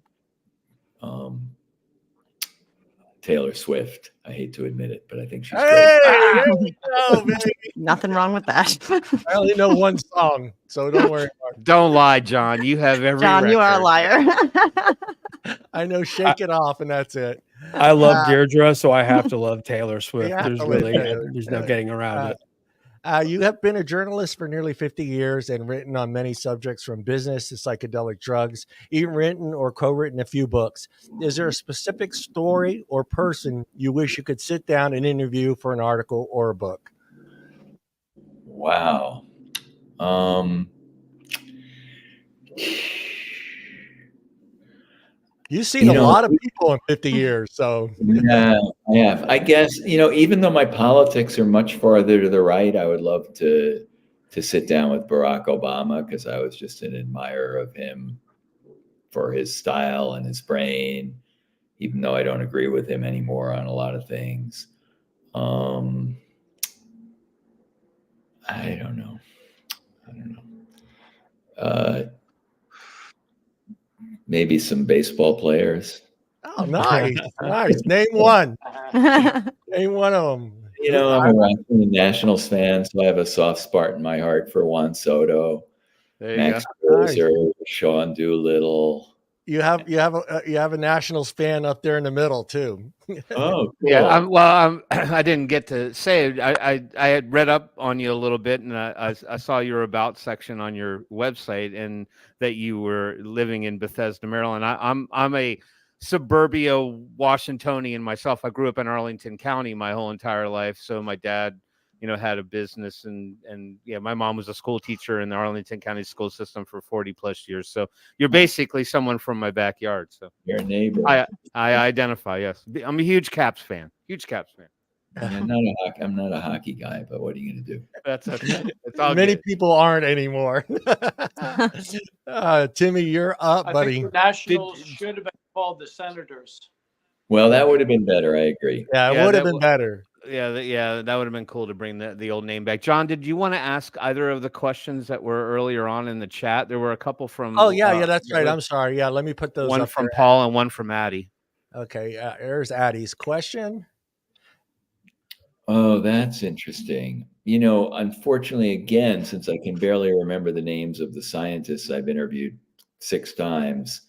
Taylor Swift. I hate to admit it, but I think she's great. There we go, baby. Nothing wrong with that. I only know one song, so don't worry. Don't lie, John. You have every John, you are a record. liar. I know Shake It Off, and that's it. I love Deirdre, so I have to love Taylor Swift. Yeah, There's no getting around it. You have been a journalist for nearly 50 years and written on many subjects from business to psychedelic drugs, even written or co-written a few books. Is there a specific story or person you wish you could sit down and interview for an article or a book? Wow. You've seen a lot of people in 50 years, so. Yeah, I have. I guess, even though my politics are much farther to the right, I would love to sit down with Barack Obama, because I was just an admirer of him for his style and his brain, even though I don't agree with him anymore on a lot of things. I don't know. Maybe some baseball players. Oh, nice. Nice. Name one. Name one of them. I'm a Washington Nationals fan, so I have a soft spot in my heart for Juan Soto, Max Scherzer, Sean Doolittle. You have a Nationals fan up there in the middle too. Oh, cool. Yeah. I didn't get to say it. I had read up on you a little bit, and I saw your about section on your website, and that you were living in Bethesda, Maryland. I'm a suburbia Washingtonian myself. I grew up in Arlington County my whole entire life. So my dad, had a business, and yeah, my mom was a school teacher in the Arlington County school system for 40 plus years. So you're basically someone from my backyard. So Your neighbor. I identify. Yes, I'm a huge Caps fan. Huge Caps fan. I'm not a hockey guy, but what are you going to do? That's okay. It's all Many good. people aren't anymore. Timmy, you're up, I buddy. think the Nationals should have been called the Senators. Well, that would have been better. I agree. Yeah, it would have been better. Yeah, that would have been cool to bring the old name back. John, did you want to ask either of the questions that were earlier on in the chat? There were a couple from. Oh yeah, that's right. I'm sorry. Yeah, let me put those. One up from there. Paul and one from Addie. Okay, there's Addie's question. Oh, that's interesting. Unfortunately, again, since I can barely remember the names of the scientists I've interviewed 6 times,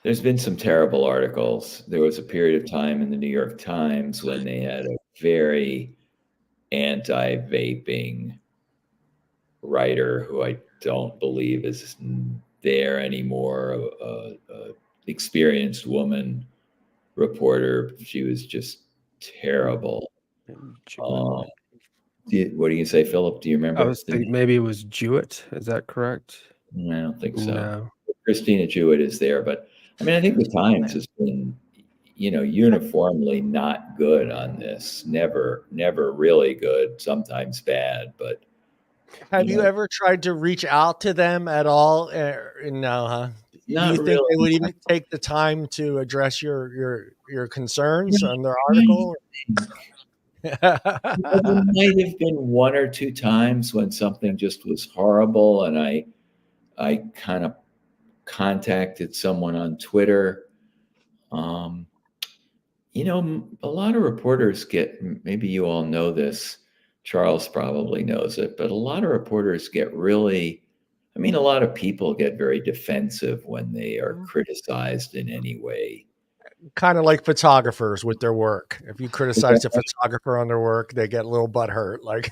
there's been some terrible articles. There was a period of time in the New York Times when they had a very anti-vaping writer who I don't believe is there anymore, a experienced woman reporter. She was just terrible. What do you say, Philip? Do you remember? I was thinking maybe it was Jewett. Is that correct? I don't think so. No. Christina Jewett is there, but I mean, I think the Times has been, uniformly not good on this. Never really good. Sometimes bad, but. Have you ever tried to reach out to them at all? No, huh? Do you think they would even take the time to address your concerns on their article? There might have been 1 or 2 times when something just was horrible, and I kind of contacted someone on Twitter. A lot of reporters maybe you all know this, Charles probably knows it, but a lot of reporters get a lot of people get very defensive when they are criticized in any way. Kind of like photographers with their work. If you criticize a photographer on their work, they get a little butthurt. Like,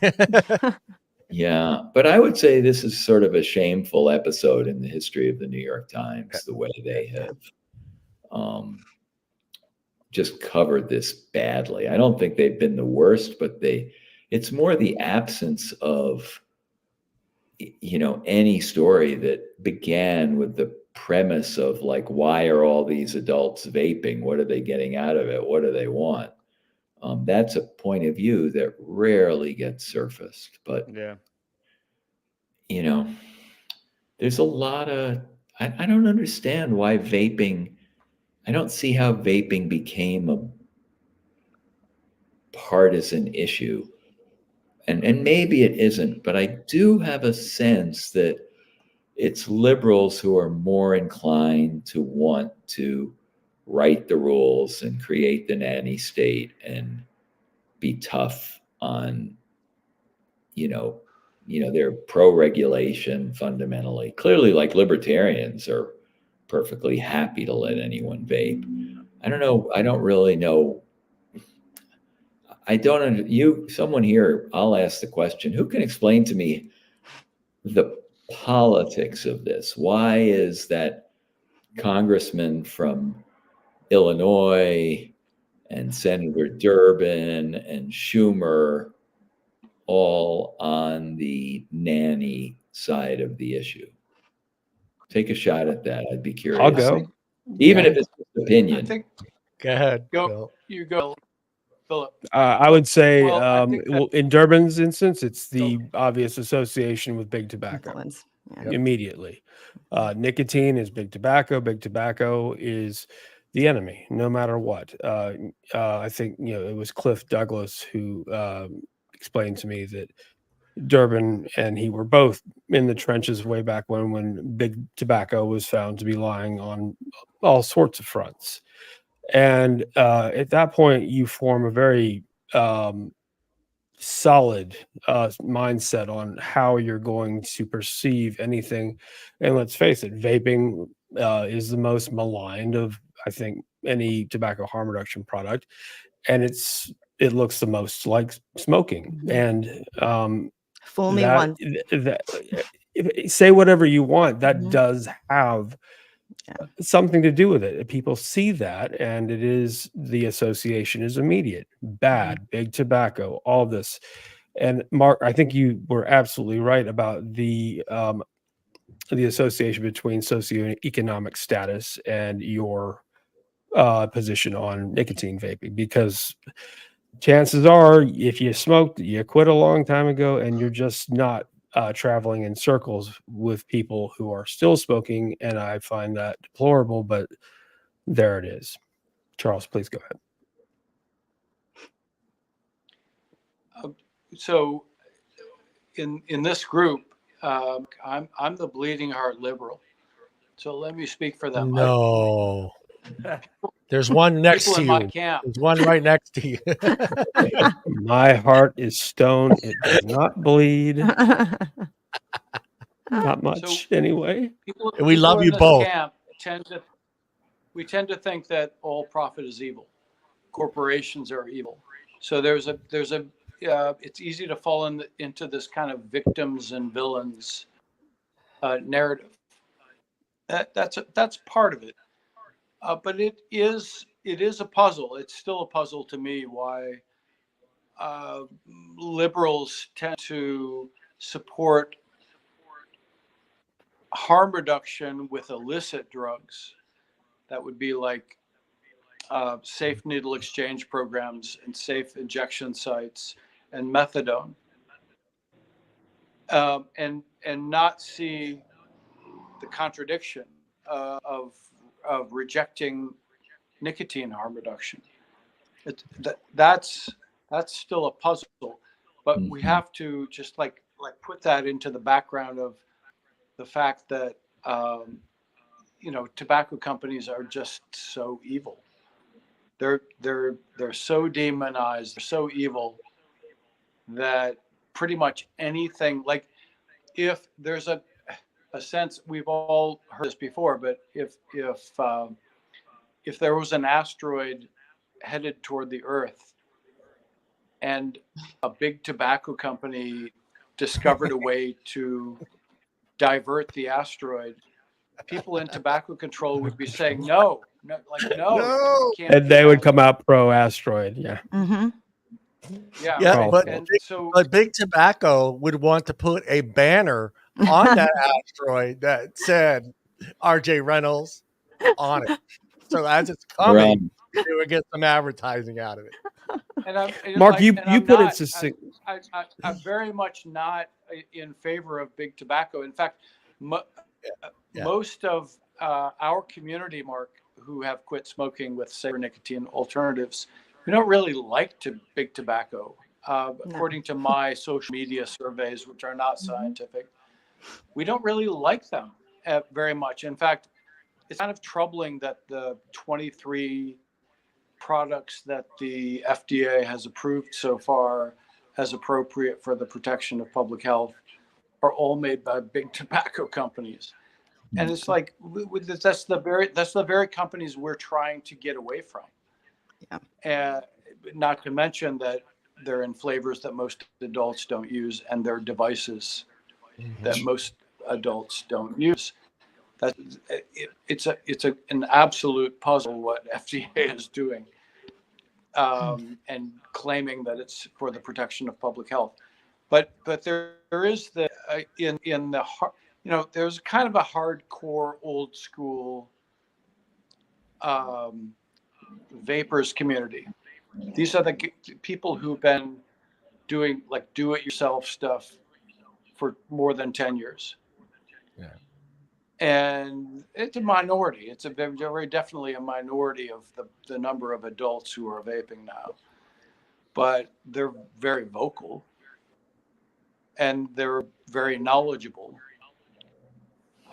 yeah, but I would say this is sort of a shameful episode in the history of the New York Times, the way they have just covered this badly. I don't think they've been the worst, but it's more the absence of, any story that began with the premise of like, why are all these adults vaping? What are they getting out of it? What do they want? That's a point of view that rarely gets surfaced, but yeah, there's a lot of, I don't understand why I don't see how vaping became a partisan issue. And maybe it isn't, but I do have a sense that it's liberals who are more inclined to want to write the rules and create the nanny state and be tough on, they're pro-regulation fundamentally. Clearly, like, libertarians are perfectly happy to let anyone vape. I don't know. I don't really know. Someone here, I'll ask the question, who can explain to me the politics of this? Why is that congressman from Illinois and Senator Durbin and Schumer all on the nanny side of the issue? Take a shot at that. I'd be curious. I'll go. Even if it's just opinion. I think go ahead. go. You go, Philip. I would say, Well, I think that- in Durbin's instance, it's the obvious association with big tobacco. Influence. Yeah. Immediately. Nicotine is big tobacco. Big tobacco is the enemy, no matter what. I think, it was Cliff Douglas who explained to me that Durbin and he were both in the trenches way back when big tobacco was found to be lying on all sorts of fronts. And at that point, you form a very solid mindset on how you're going to perceive anything. And let's face it, vaping is the most maligned of, I think, any tobacco harm reduction product. And it looks the most like smoking. And Fool me once. say whatever you want. That Mhm. does have something to do with it. People see that, and it is the association is immediate. Bad, big tobacco, all this. And Mark, I think you were absolutely right about the association between socioeconomic status and your position on nicotine vaping, because chances are, if you smoked, you quit a long time ago, and you're just not traveling in circles with people who are still smoking. And I find that deplorable, but there it is. Charles, please go ahead. So in this group, I'm the bleeding heart liberal. So let me speak for them. No. There's one next People to in my you. camp. There's one right next to you. My heart is stone. It does not bleed. Not much, anyway. We love you in this both. Camp tend to think that all profit is evil. Corporations are evil. So there's a it's easy to fall into this kind of victims and villains narrative. That's part of it. But it is a puzzle. It's still a puzzle to me why liberals tend to support harm reduction with illicit drugs. That would be like safe needle exchange programs and safe injection sites and methadone, and not see the contradiction of rejecting nicotine harm reduction. That's still a puzzle, but we have to just like put that into the background of the fact that tobacco companies are just so evil. They're so demonized, they're so evil that pretty much anything, like if there's a sense, we've all heard this before, but if there was an asteroid headed toward the Earth and a big tobacco company discovered a way to divert the asteroid, people in tobacco control would be saying no, you can't And do they would that. come out pro asteroid. Yeah. Mhm. Yeah, but big tobacco would want to put a banner on that asteroid that said RJ Reynolds on it. So as it's coming, they would get some advertising out of it. Mark, you put it succinct. I'm very much not in favor of big tobacco. In fact, most of our community, Mark, who have quit smoking with safer nicotine alternatives, we don't really like big tobacco. According to my social media surveys, which are not scientific, we don't really like them very much. In fact, it's kind of troubling that the 23 products that the FDA has approved so far as appropriate for the protection of public health are all made by big tobacco companies. And it's like that's the very companies we're trying to get away from. Yeah. Not to mention that they're in flavors that most adults don't use, and they're devices that most adults don't use. It's an absolute puzzle what FDA is doing, and claiming that it's for the protection of public health. But there is the in the there's kind of a hardcore old school vapors community. These are the people who've been doing like do-it-yourself stuff for more than 10 years. Yeah. And it's a minority. It's very definitely a minority of the number of adults who are vaping now. But they're very vocal and they're very knowledgeable.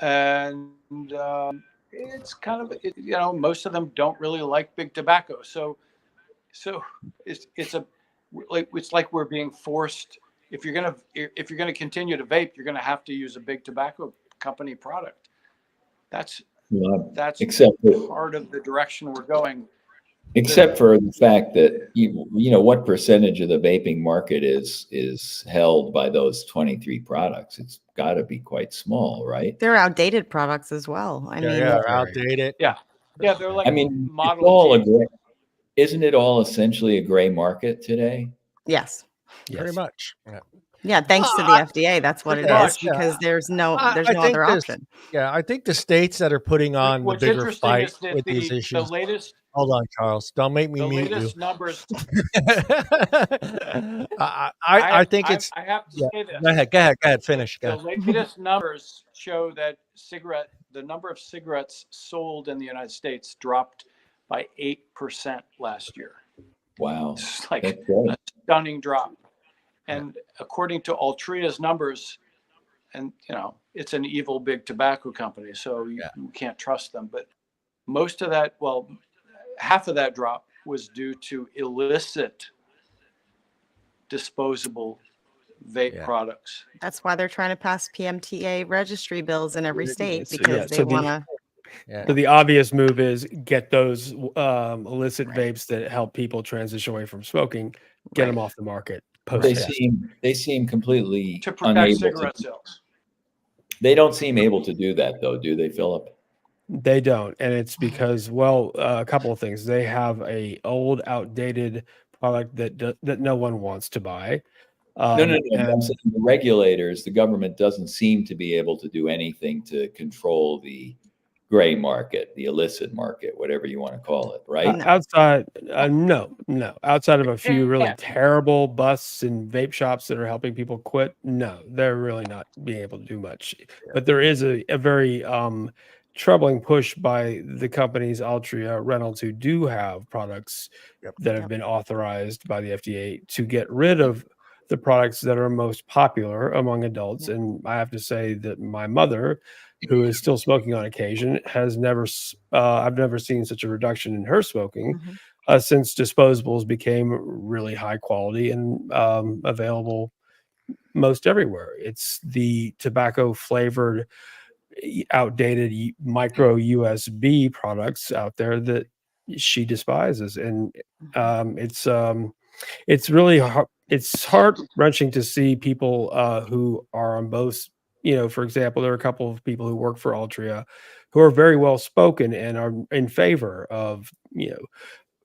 And it's kind of, most of them don't really like big tobacco. So it's like we're being forced. If you're gonna continue to vape, you're gonna have to use a big tobacco company product. That's part of the direction we're going. Except for the fact that you know what percentage of the vaping market is held by those 23 products. It's got to be quite small, right? They're outdated products as well. I mean, outdated. Yeah, they're like I mean, it's Model all G. isn't it all essentially a gray market today? yes. Pretty much. Yeah. Yeah, thanks to the FDA, that's what it Pretty is, much, because there's no I think other option. Yeah, I think the states that are putting on the What's bigger interesting fight is that with these the issues. latest Hold on, Charles. Don't make me the mute you. latest numbers. I think it's. I have to Yeah, say this. go ahead. Finish. The latest numbers show that the number of cigarettes sold in the United States dropped by 8% last year. Wow, It's like that's great. a stunning drop. And according to Altria's numbers, and you know, it's an evil big tobacco company, so you can't trust them. But most of that, well, half of that drop was due to illicit disposable vape products. That's why they're trying to pass PMTA registry bills in every state, So, because they want to. So the obvious move is get those illicit vapes that help people transition away from smoking, get them off the market. They seem completely to protect unable cigarette sales. They don't seem able to do that, though, do they, Philip? They don't, and it's because, well, a couple of things. They have a old, outdated product that no one wants to buy. No. And The regulators, the government doesn't seem to be able to do anything to control the gray market, the illicit market, whatever you want to call it, right? outside, no. Outside of a few really terrible busts and vape shops that are helping people quit, no, they're really not being able to do much. But there is a very troubling push by the companies Altria, Reynolds, who do have products that have been authorized by the FDA to get rid of the products that are most popular among adults. And I have to say that my mother, who is still smoking on occasion, has never, I've never seen such a reduction in her smoking since disposables became really high quality and available most everywhere. It's the tobacco flavored, outdated micro USB products out there that she despises. And it's really it's heart-wrenching to see people who are on both. You know, for example, there are a couple of people who work for Altria who are very well spoken and are in favor of, you know,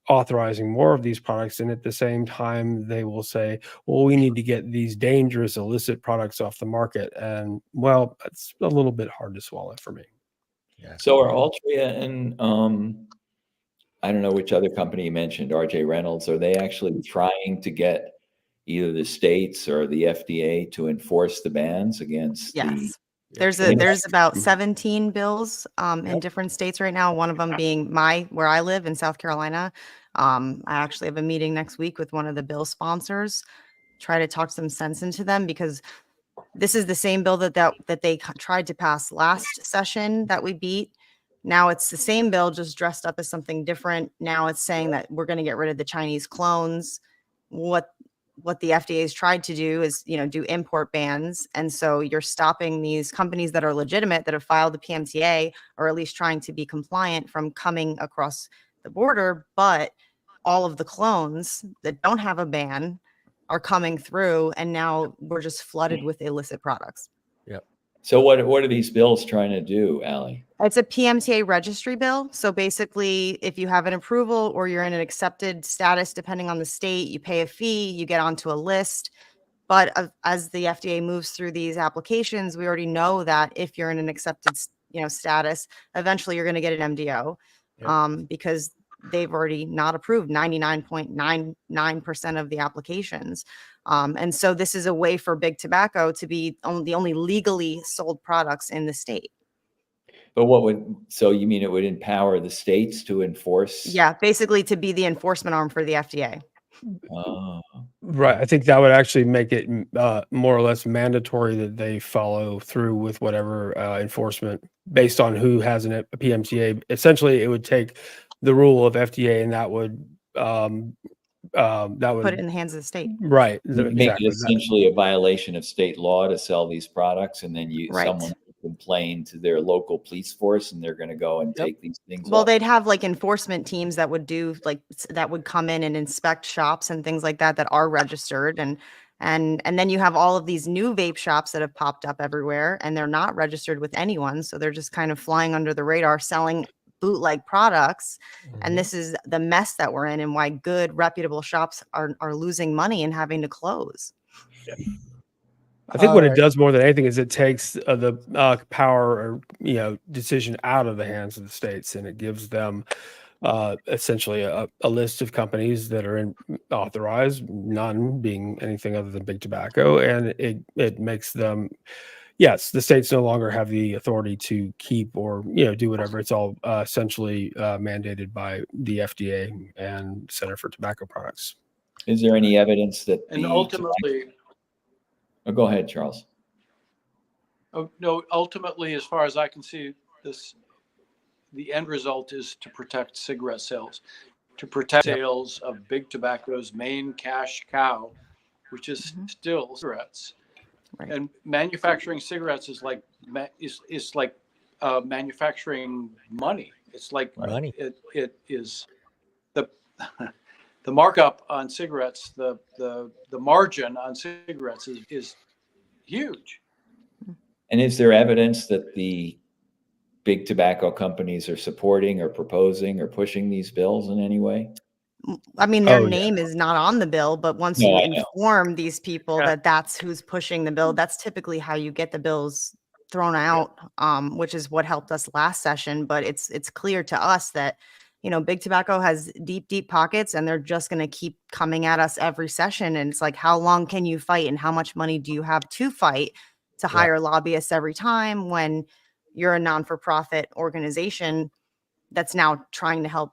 authorizing more of these products. And at the same time, they will say, well, we need to get these dangerous illicit products off the market. And well, it's a little bit hard to swallow for me. So are Altria and I don't know which other company you mentioned, RJ Reynolds, are they actually trying to get either the states or the FDA to enforce the bans against There's about 17 bills in different states right now. One of them being where I live in South Carolina. I actually have a meeting next week with one of the bill sponsors, try to talk some sense into them, because this is the same bill that they tried to pass last session that we beat. Now it's the same bill, just dressed up as something different. Now it's saying that we're going to get rid of the Chinese clones. What the FDA has tried to do is, you know, do import bans. And so you're stopping these companies that are legitimate, that have filed the PMTA, or at least trying to be compliant, from coming across the border. But all of the clones that don't have a ban are coming through, and now we're just flooded with illicit products. So what are these bills trying to do, Allie? It's a PMTA registry bill. So basically, if you have an approval or you're in an accepted status, depending on the state, you pay a fee, you get onto a list. But as the FDA moves through these applications, we already know that if you're in an accepted, status, eventually you're going to get an MDO, because they've already not approved 99.99% of the applications. And so this is a way for big tobacco to be the only legally sold products in the state. But so you mean it would empower the states to enforce? Yeah, basically to be the enforcement arm for the FDA. Right. I think that would actually make it more or less mandatory that they follow through with whatever enforcement based on who has a PMTA. Essentially, it would take the rule of FDA, and that would put it in the hands of the state. Right. Make it essentially a violation of state law to sell these products, and then someone can complain to their local police force, and they're going to go and take these things Well, off. they'd have like enforcement teams that would do that would come in and inspect shops and things like that are registered, and then you have all of these new vape shops that have popped up everywhere, and they're not registered with anyone, so they're just kind of flying under the radar selling bootleg products. And this is the mess that we're in, and why good reputable shops are losing money and having to close. I think what it does more than anything is it takes the power or decision out of the hands of the states, and it gives them essentially a list of companies that are authorized, none being anything other than big tobacco, and it makes them, yes, the states no longer have the authority to keep or do whatever. It's all essentially mandated by the FDA and Center for Tobacco Products. Is there any evidence that And ultimately, oh, go ahead, Charles. oh, no, ultimately, as far as I can see, the end result is to protect cigarette sales, to protect sales of big tobacco's main cash cow, which is still cigarettes. Right. And manufacturing cigarettes is like manufacturing money. It's like money. It is the markup on cigarettes. The margin on cigarettes is huge. And is there evidence that the big tobacco companies are supporting or proposing or pushing these bills in any way? I mean, their name is not on the bill, but once you inform these people that that's who's pushing the bill, that's typically how you get the bills thrown out, which is what helped us last session. But it's clear to us that, big tobacco has deep pockets, and they're just going to keep coming at us every session. And it's like, how long can you fight, and how much money do you have to fight to hire lobbyists every time when you're a non-for-profit organization that's now trying to help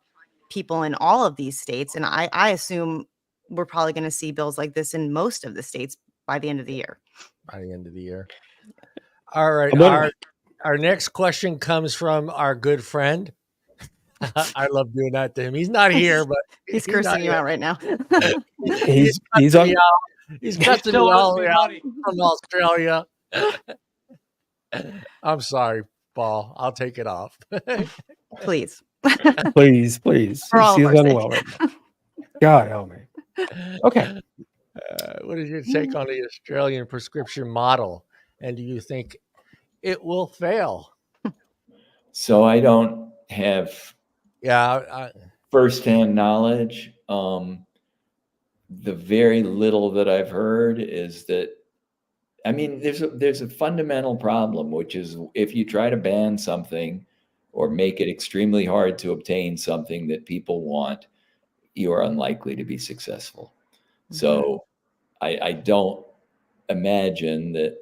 people in all of these states? And I assume we're probably going to see bills like this in most of the states by the end of the year. By the end of the year. All right. Our next question comes from our good friend. I love doing that to him. He's not here, but he's cursing you out right now. he's cussing me all the way out from Australia. I'm sorry, Paul. I'll take it off. Please. Please. For all of our unwell right now. God help me. Okay. What is your take on the Australian prescription model? And do you think it will fail? So I don't have firsthand knowledge. The very little that I've heard is that, I mean, there's a fundamental problem, which is if you try to ban something or make it extremely hard to obtain something that people want, you are unlikely to be successful. So I don't imagine that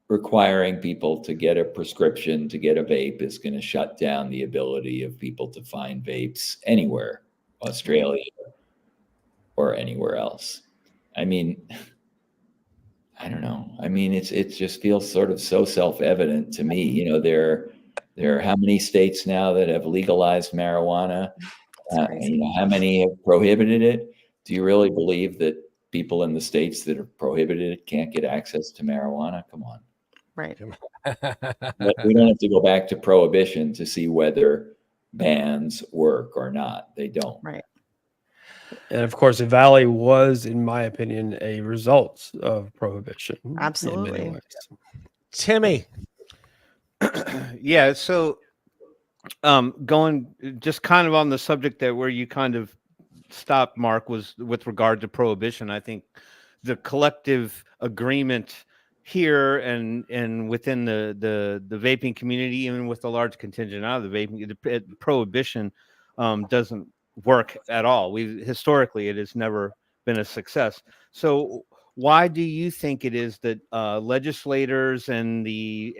requiring people to get a prescription to get a vape is going to shut down the ability of people to find vapes anywhere, Australia or anywhere else. I mean, I don't know. I mean, it just feels sort of so self-evident to me. There are how many states now that have legalized marijuana? How many have prohibited it? Do you really believe that people in the states that have prohibited it can't get access to marijuana? Come on. Right. We don't have to go back to prohibition to see whether bans work or not. They don't. Right. And of course, the Valley was, in my opinion, a result of prohibition. Absolutely. In many ways. Timmy. Yeah. So going just kind of on the subject that where you kind of stopped, Mark, was with regard to prohibition. I think the collective agreement here and within the vaping community, even with a large contingent out of the vaping, prohibition doesn't work at all. Historically, it has never been a success. So why do you think it is that legislators and the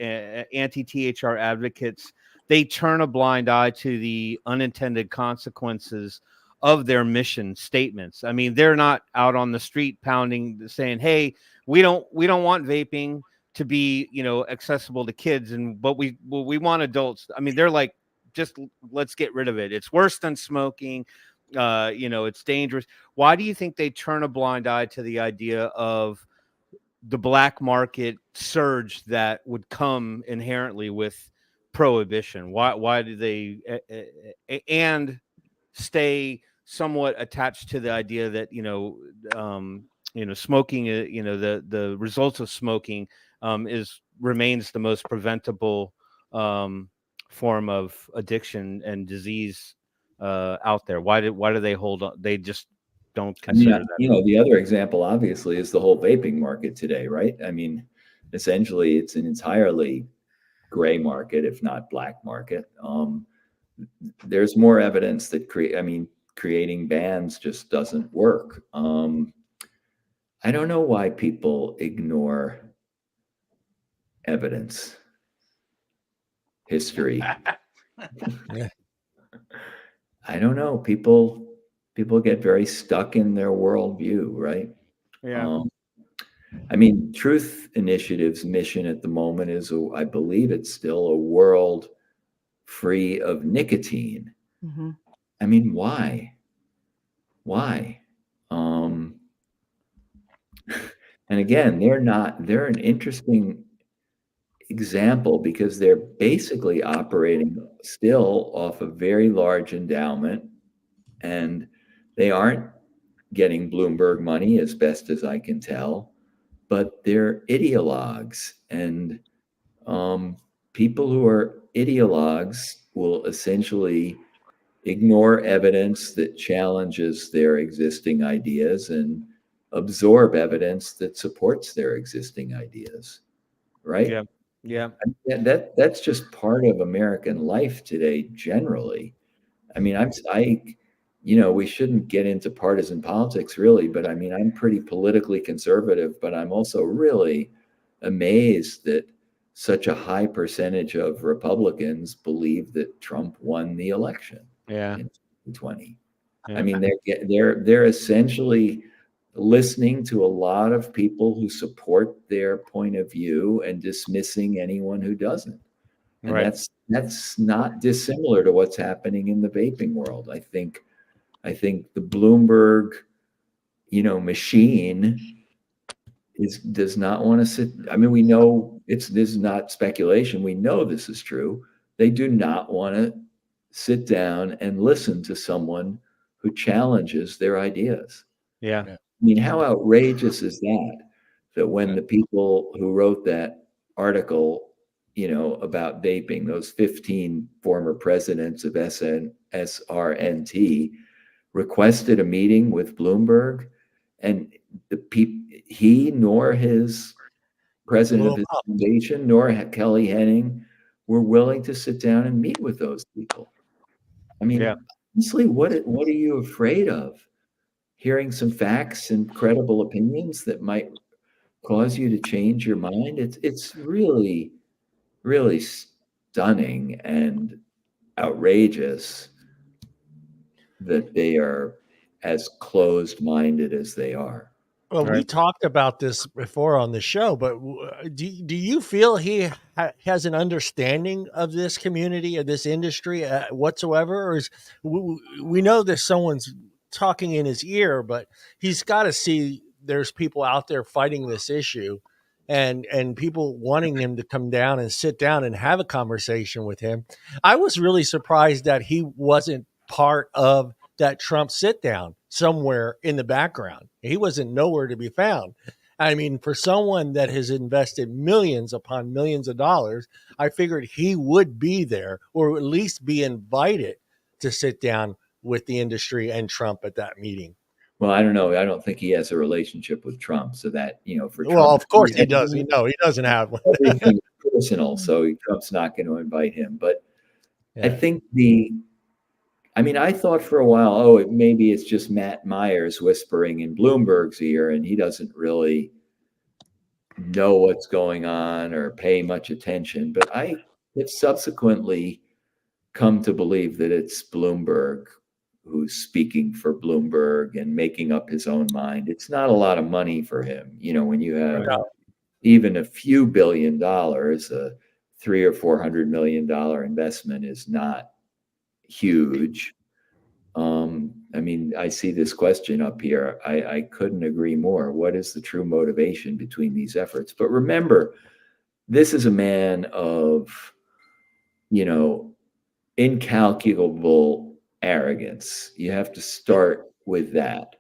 anti-THR advocates, they turn a blind eye to the unintended consequences of their mission statements? I mean, they're not out on the street pounding, saying, "Hey, we don't want vaping to be, accessible to kids, but we want adults." I mean, they're like, just let's get rid of it. It's worse than smoking. It's dangerous. Why do you think they turn a blind eye to the idea of the black market surge that would come inherently with prohibition. Why do they and stay somewhat attached to the idea that smoking, the results of smoking remains the most preventable form of addiction and disease out there. Why do they hold on? They just don't consider that. The other example obviously is the whole vaping market today, right? I mean, essentially it's an entirely gray market, if not black market. There's more evidence that creating bans just doesn't work. I don't know why people ignore evidence, history. Yeah. I don't know. People get very stuck in their worldview, right? Yeah. Truth Initiative's mission at the moment is, I believe it's still a world free of nicotine. Mm-hmm. Why? And again, they're an interesting example because they're basically operating still off a very large endowment, and they aren't getting Bloomberg money as best as I can tell, but they're ideologues, and people who are ideologues will essentially ignore evidence that challenges their existing ideas and absorb evidence that supports their existing ideas, right? Yeah. That's just part of American life today generally. We shouldn't get into partisan politics really, but I'm pretty politically conservative, but I'm also really amazed that such a high percentage of Republicans believe that Trump won the election in 2020. Yeah. They're essentially listening to a lot of people who support their point of view and dismissing anyone who doesn't. And that's not dissimilar to what's happening in the vaping world. I think the Bloomberg, machine does not want to sit. We know this is not speculation. We know this is true. They do not want to sit down and listen to someone who challenges their ideas. Yeah. How outrageous is that when the people who wrote that article, about vaping, those 15 former presidents of SRNT, requested a meeting with Bloomberg, and he nor his president of his foundation nor Kelly Henning were willing to sit down and meet with those people. Honestly, what are you afraid of? Hearing some facts and credible opinions that might cause you to change your mind? It's really, really stunning and outrageous that they are as closed-minded as they are. Well, we talked about this before on the show, but do you feel he has an understanding of this community, of this industry whatsoever? Or we know that someone's talking in his ear, but he's got to see there's people out there fighting this issue and people wanting him to come down and sit down and have a conversation with him. I was really surprised that he wasn't part of that Trump sit down somewhere in the background. He wasn't nowhere to be found. For someone that has invested millions upon millions of dollars, I figured he would be there or at least be invited to sit down with the industry and Trump at that meeting. Well, I don't know. I don't think he has a relationship with Trump, so that, for Trump. Well, of course he does. He doesn't have one. Everything's personal, so Trump's not going to invite him. But I think I thought for a while, maybe it's just Matt Myers whispering in Bloomberg's ear, and he doesn't really know what's going on or pay much attention. But I have subsequently come to believe that it's Bloomberg who's speaking for Bloomberg and making up his own mind. It's not a lot of money for him. When you have even a few $1 billion, a $300 or $400 million investment is not huge. I mean, I see this question up here. I couldn't agree more. What is the true motivation between these efforts? But remember, this is a man of, you know, incalculable arrogance. You have to start with that.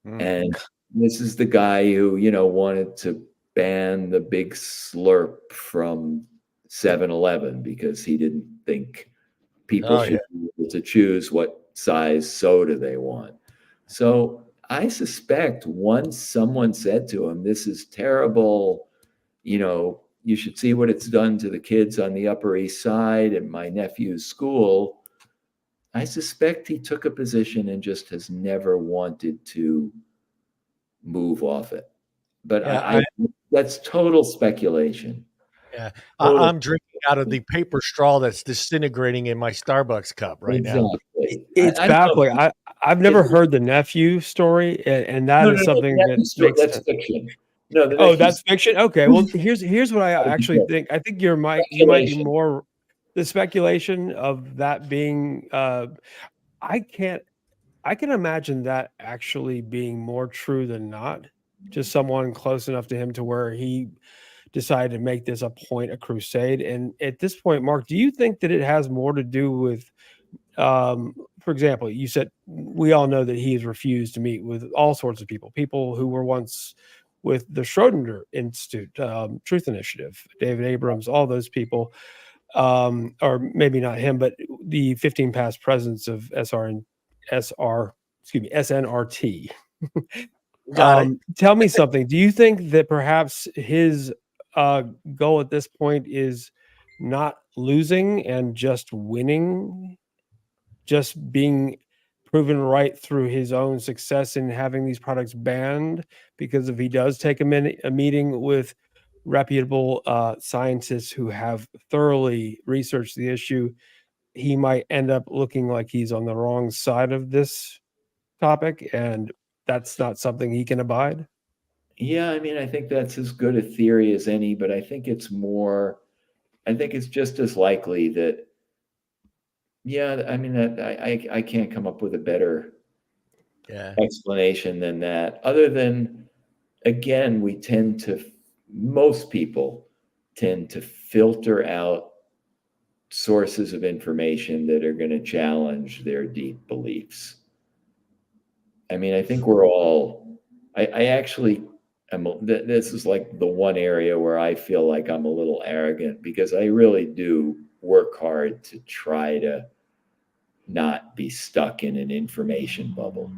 And this is the guy who, you know, wanted to ban the big slurp from 7-Eleven because he didn't think people should be able to choose what size soda they want. So I suspect once someone said to him, this is terrible, you know, you should see what it's done to the kids on the Upper East Side and my nephew's school, I suspect he took a position and just has never wanted to move off it. But I that's total speculation. Yeah, I'm drinking out of the paper straw that's disintegrating in my Starbucks cup right now. It's baffling. I've never heard the nephew story, and that is something that's fiction. No, that's fiction. Okay, well, here's what I actually think. I think you might be more the speculation of that being. I can imagine that actually being more true than not. Just someone close enough to him to where he decided to make this a crusade. And at this point, Mark, do you think that it has more to do with, for example, you said we all know that he has refused to meet with all sorts of people who were once with the Schrodinger Institute, Truth Initiative, David Abrams, all those people, or maybe not him, but the 15 past presidents of SNRT. Tell me something. Do you think that perhaps his goal at this point is not losing and just winning, just being proven right through his own success in having these products banned? Because if he does take a meeting with reputable scientists who have thoroughly researched the issue, he might end up looking like he's on the wrong side of this topic, and that's not something he can abide. Yeah, I mean, I think that's as good a theory as any, but I think it's just as likely that, yeah, I mean, that I can't come up with a better explanation than that, other than, again, most people tend to filter out sources of information that are going to challenge their deep beliefs. I mean, I think we're all, I actually this is like the one area where I feel like I'm a little arrogant, because I really do work hard to try to not be stuck in an information bubble.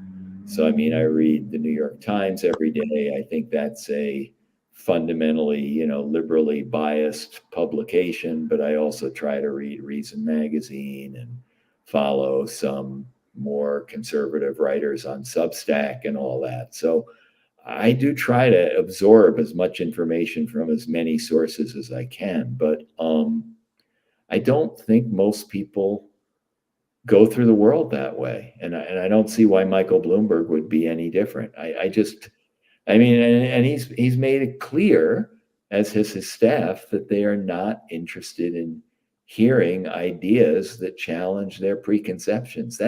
So, I mean, I read the New York Times every day. I think that's a fundamentally, liberally biased publication, but I also try to read Reason Magazine and follow some more conservative writers on Substack and all that. So I do try to absorb as much information from as many sources as I can, but I don't think most people go through the world that way. And I don't see why Michael Bloomberg would be any different. I mean, and he's made it clear, as his staff, that they are not interested in hearing ideas that challenge their preconceptions.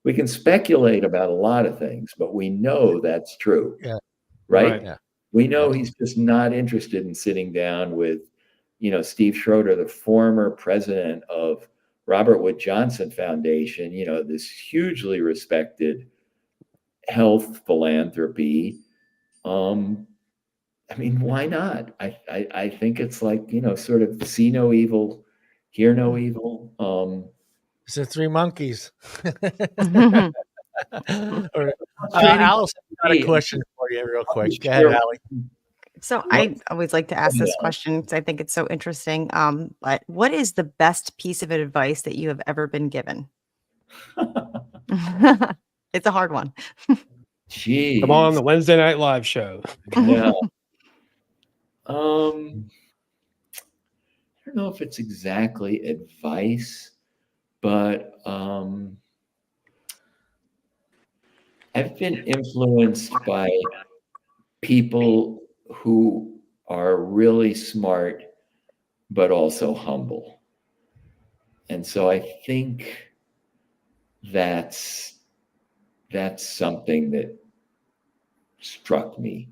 We can speculate about a lot of things, but we know that's true. Yeah. Right? Yeah. We know he's just not interested in sitting down with, Steve Schroeder, the former president of Robert Wood Johnson Foundation, this hugely respected health philanthropy. I mean, why not? I think it's like, sort of see no evil, hear no evil. It's the Three Monkeys. Allison, got a question for you real quick. Go ahead, Allie. So I always like to ask this question because I think it's so interesting. But what is the best piece of advice that you have ever been given? It's a hard one. Jeez. Come on the Wednesday Night Live show. Yeah. I don't know if it's exactly advice, but I've been influenced by people who are really smart, but also humble. And so I think that's that's something that struck me.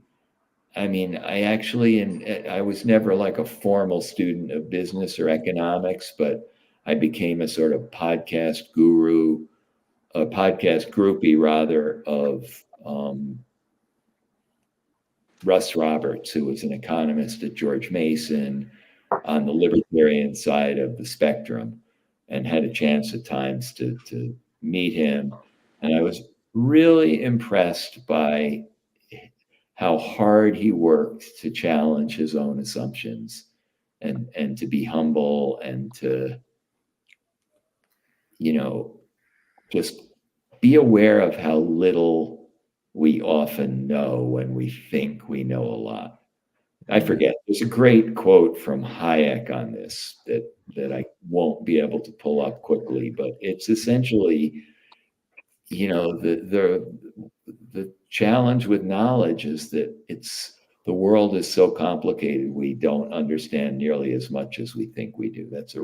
I mean, I was never like a formal student of business or economics, but I became a sort of podcast guru, a podcast groupie rather, of Russ Roberts, who was an economist at George Mason on the libertarian side of the spectrum, and had a chance at times to meet him. And I was really impressed by how hard he worked to challenge his own assumptions and to be humble and to, just be aware of how little we often know when we think we know a lot. I forget. There's a great quote from Hayek on this that I won't be able to pull up quickly, but it's essentially, the challenge with knowledge is that the world is so complicated we don't understand nearly as much as we think we do. That's a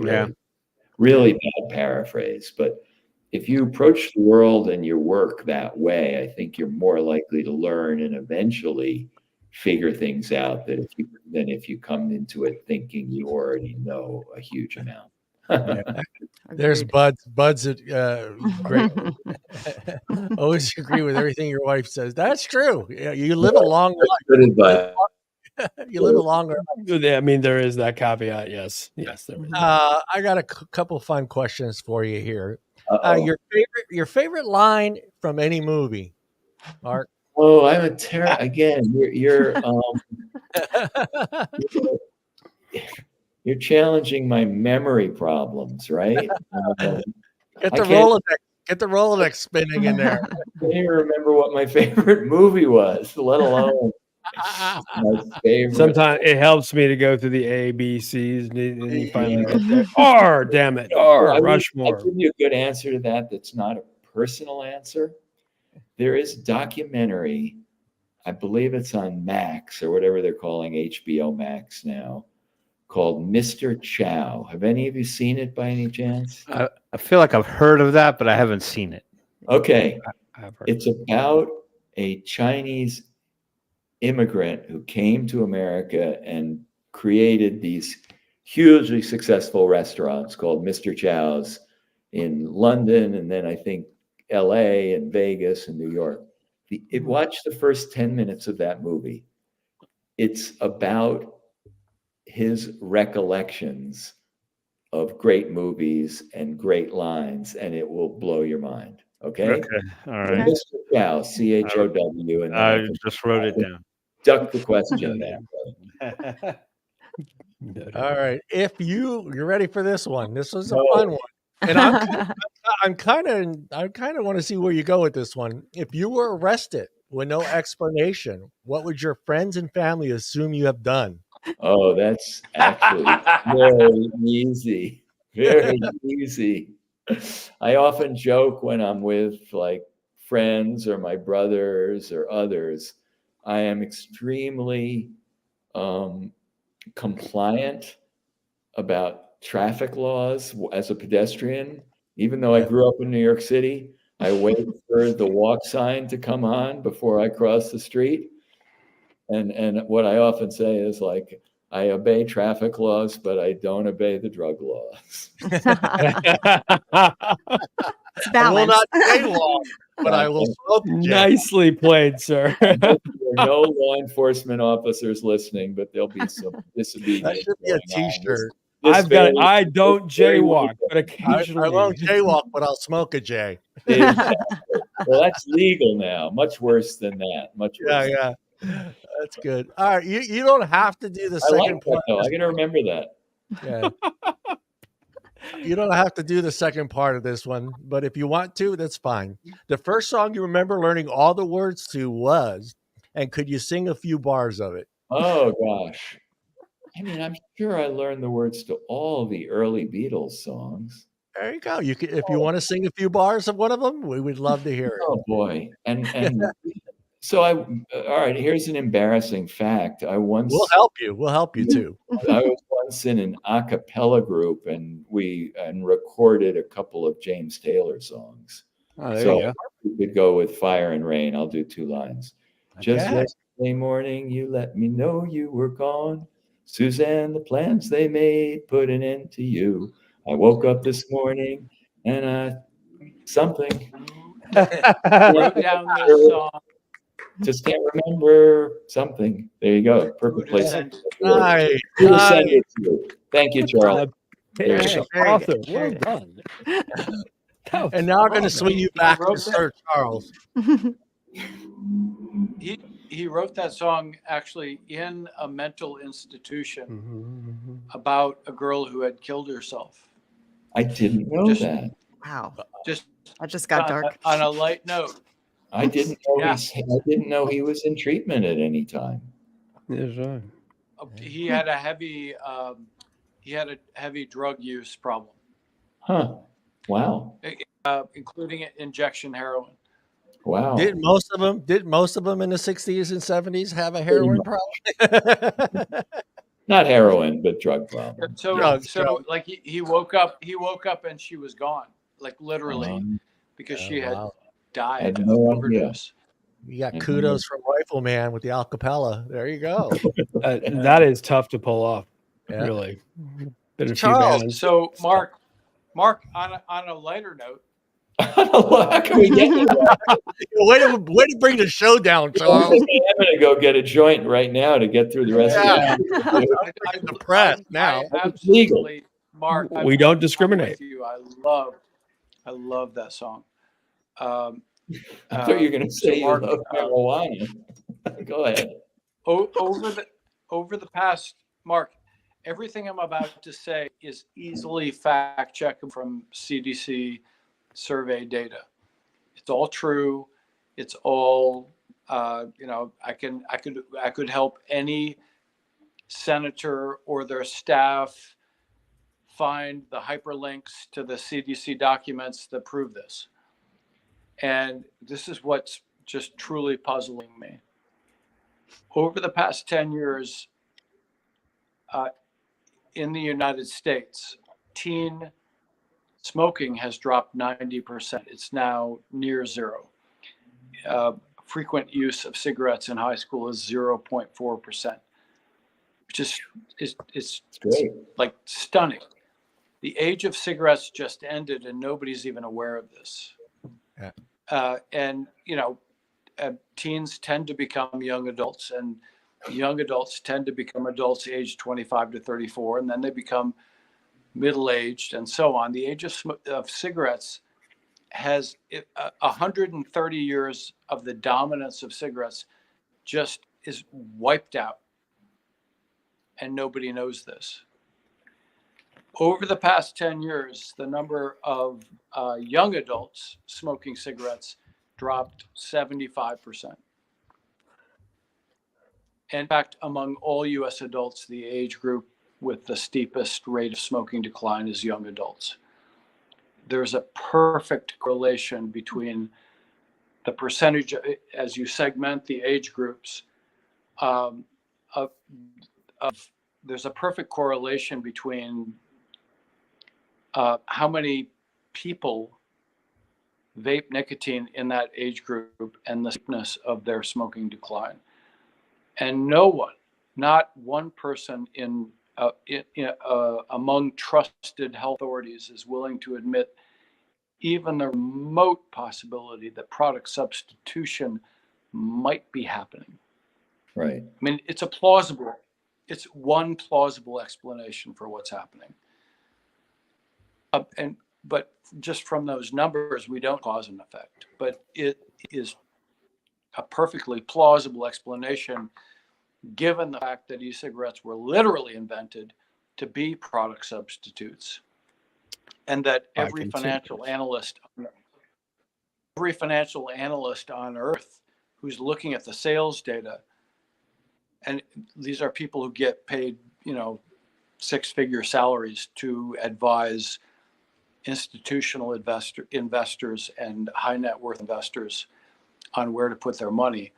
really bad paraphrase, but if you approach the world and your work that way, I think you're more likely to learn and eventually figure things out than if you come into it thinking you already know a huge amount. There's Buds. Buds, great. Always agree with everything your wife says. That's true. Yeah, you live a long life. You live a longer life. I mean, there is that caveat. Yes. There is. I got a couple fun questions for you here. Your favorite line from any movie, Mark? Oh, I'm again. You're challenging my memory problems, right? Get the Rolodex spinning in there. I can't even remember what my favorite movie was, let alone my favorite. Sometimes it helps me to go through the A, B, C's, and you finally get there. R, damn it. R, Rushmore. I'll give you a good answer to that. That's not a personal answer. There is a documentary, I believe it's on Max or whatever they're calling HBO Max now, called Mr. Chow. Have any of you seen it by any chance? I feel like I've heard of that, but I haven't seen it. Okay. It's about a Chinese immigrant who came to America and created these hugely successful restaurants called Mr. Chow's in London, and then I think LA and Vegas and New York. Watch the first 10 minutes of that movie. It's about his recollections of great movies and great lines, and it will blow your mind. Okay. All right. Mr. Chow, CHOW. And I just wrote it down. Duck the question there. All right. If you're ready for this one, this was a fun one. And I kind of want to see where you go with this one. If you were arrested with no explanation, what would your friends and family assume you have done? Oh, that's actually very easy. Very easy. I often joke when I'm with like friends or my brothers or others, I am extremely compliant about traffic laws as a pedestrian. Even though I grew up in New York City, I wait for the walk sign to come on before I cross the street. And what I often say is like, I obey traffic laws, but I don't obey the drug laws. It's I will not jaywalk, but I will smoke. Nicely played, sir. There are no law enforcement officers listening, but there'll be some disobedience. That should be a T-shirt. I don't jaywalk, but occasionally I won't jaywalk, but I'll smoke a J. Exactly. Well, that's legal now. Much worse than that. Much worse. Yeah. That's good. All right, you don't have to do the second part. Though. I got to remember that. Yeah. You don't have to do the second part of this one, but if you want to, that's fine. The first song you remember learning all the words to was, and could you sing a few bars of it? Oh gosh. I mean, I'm sure I learned the words to all the early Beatles songs. There you go. You can, if you want to sing a few bars of one of them, we would love to hear it. Oh boy. And so all right, here's an embarrassing fact. We'll help you. We'll help you too. I was once in an a cappella group and recorded a couple of James Taylor songs. Oh, there So you go. we could go with Fire and Rain. I'll do 2 lines. Just Okay. yesterday morning, you let me know you were gone. Suzanne, the plans they made put an end to you. I woke up this morning and something. Wrote down this song. Just can't remember something. There you go. Perfect Who to place. send it to. Nice. Who to send Nice. it to. Thank you, Charles. There you Pitch go. Very author. good, very Well good. done. That was And now I'm going to phenomenal. swing you He back to wrote that. Sir Charles. He wrote that song actually in a mental institution Mhm. about a girl who had killed herself. I didn't know Just- that. Wow, Just that just got dark. on a light note. I didn't know Yeah. I didn't know he was in treatment at any time. Yes, right. He had a heavy drug use problem, Huh. Wow. including injection heroin. Wow. Did most of them in the 60s and 70s have a heroin problem? Not heroin, but drug problem. Drugs. Like he woke up and she was gone, like literally, because she had Wow. died Had of no idea. overdose. You got kudos from Rifleman with the acapella. There you go. That is tough to pull off. Yeah. Really. Been a few Charles, bands. So Mark, on a lighter note, How can we get to that? way to bring the show down, I'm Charles. going to go get a joint right now to get through the rest Yeah. of the I'm depressed now. I It's legal. absolutely, Mark. We don't discriminate. I'm with you. I love that song. I thought you were going to say Mark, you love marijuana. Go ahead. over the past, Mark, everything I'm about to say is easily fact checked from CDC survey data. It's all true. It's all I could help any senator or their staff find the hyperlinks to the CDC documents that prove this. And this is what's just truly puzzling me. Over the past 10 years, in the United States, teen smoking has dropped 90%. It's now near zero. Frequent use of cigarettes in high school is 0.4%, which is Great. like stunning. The age of cigarettes just ended, and nobody's even aware of this. Yeah. And teens tend to become young adults, and young adults tend to become adults aged 25 to 34, and then they become middle-aged and so on. The age of cigarettes has 130 years of the dominance of cigarettes just is wiped out, and nobody knows this. Over the past 10 years, the number of young adults smoking cigarettes dropped 75%. In fact, among all US adults, the age group with the steepest rate of smoking decline is young adults. There's a perfect correlation between the percentage, as you segment the age groups, there's a perfect correlation between how many people vape nicotine in that age group and the steepness of their smoking decline. And no one, not one person among trusted health authorities is willing to admit even the remote possibility that product substitution might be happening. Right. I mean, it's one plausible explanation for what's happening. But just from those numbers, we don't cause and effect. But it is a perfectly plausible explanation, given the fact that e-cigarettes were literally invented to be product substitutes, and that every financial analyst on earth who's looking at the sales data, and these are people who get paid, six-figure salaries to advise institutional investors and high net worth investors on where to put their money.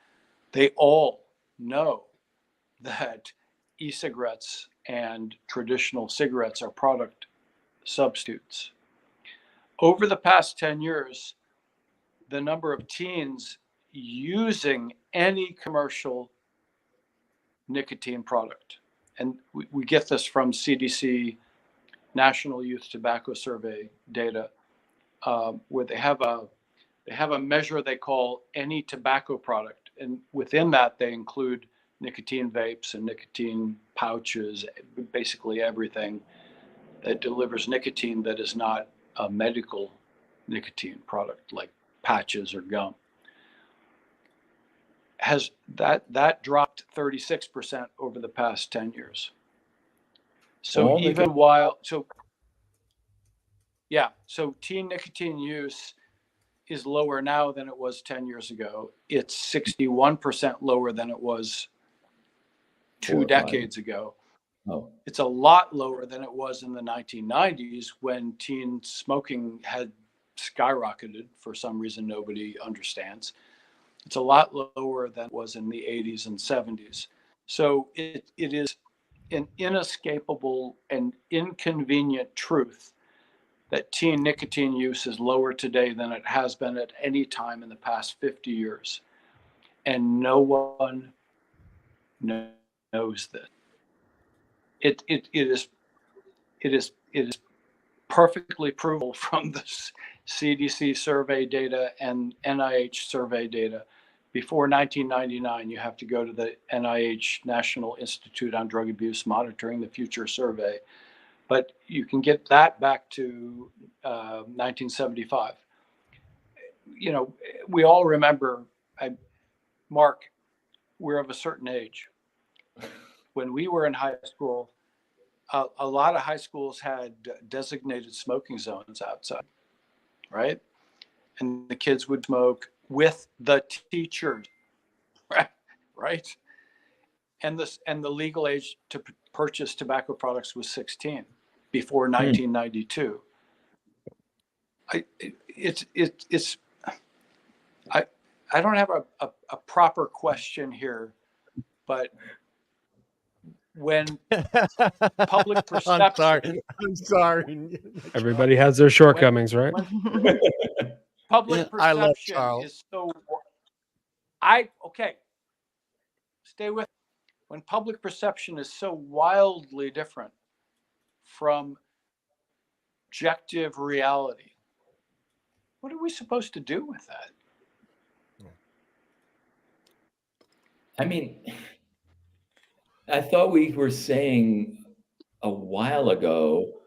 They all know that e-cigarettes and traditional cigarettes are product substitutes. Over the past 10 years, the number of teens using any commercial nicotine product. And we get this from CDC National Youth Tobacco Survey data, where they have a measure they call any tobacco product. And within that, they include nicotine vapes and nicotine pouches, basically everything that delivers nicotine that is not a medical nicotine product like patches or gum. Has that dropped 36% over the past 10 years. So so teen nicotine use is lower now than it was 10 years ago. It's 61% lower than it was 2 decades ago. Oh. It's a lot lower than it was in the 1990s when teen smoking had skyrocketed for some reason nobody understands. It's a lot lower than it was in the 80s and 70s. So it is an inescapable and inconvenient truth that teen nicotine use is lower today than it has been at any time in the past 50 years. And no one knows that. It is perfectly provable from the CDC survey data and NIH survey data. Before 1999, you have to go to the NIH National Institute on Drug Abuse Monitoring the Future survey. But you can get that back to 1975. You know, we all remember, Mark, we're of a certain age. When we were in high school, a lot of high schools had designated smoking zones outside, right? And the kids would smoke with the teachers, right? And the legal age to purchase tobacco products was 16 before 1992. I don't have a proper question here, but when public perception, I'm sorry. Everybody has their shortcomings, right? Public I love perception Charles. is so. Stay with. When public perception is so wildly different from objective reality, what are we supposed to do with that? I mean, I thought we were saying a while ago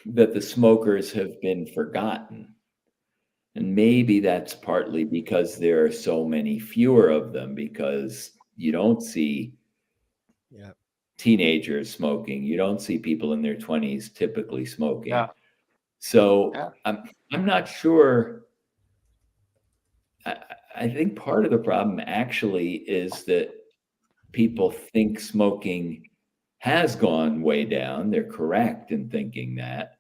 that the smokers have been forgotten. And maybe that's partly because there are so many fewer of them, because you don't see teenagers smoking. You don't see people in their 20s typically smoking. Yeah. So I'm not sure. I think part of the problem actually is that people think smoking has gone way down. They're correct in thinking that.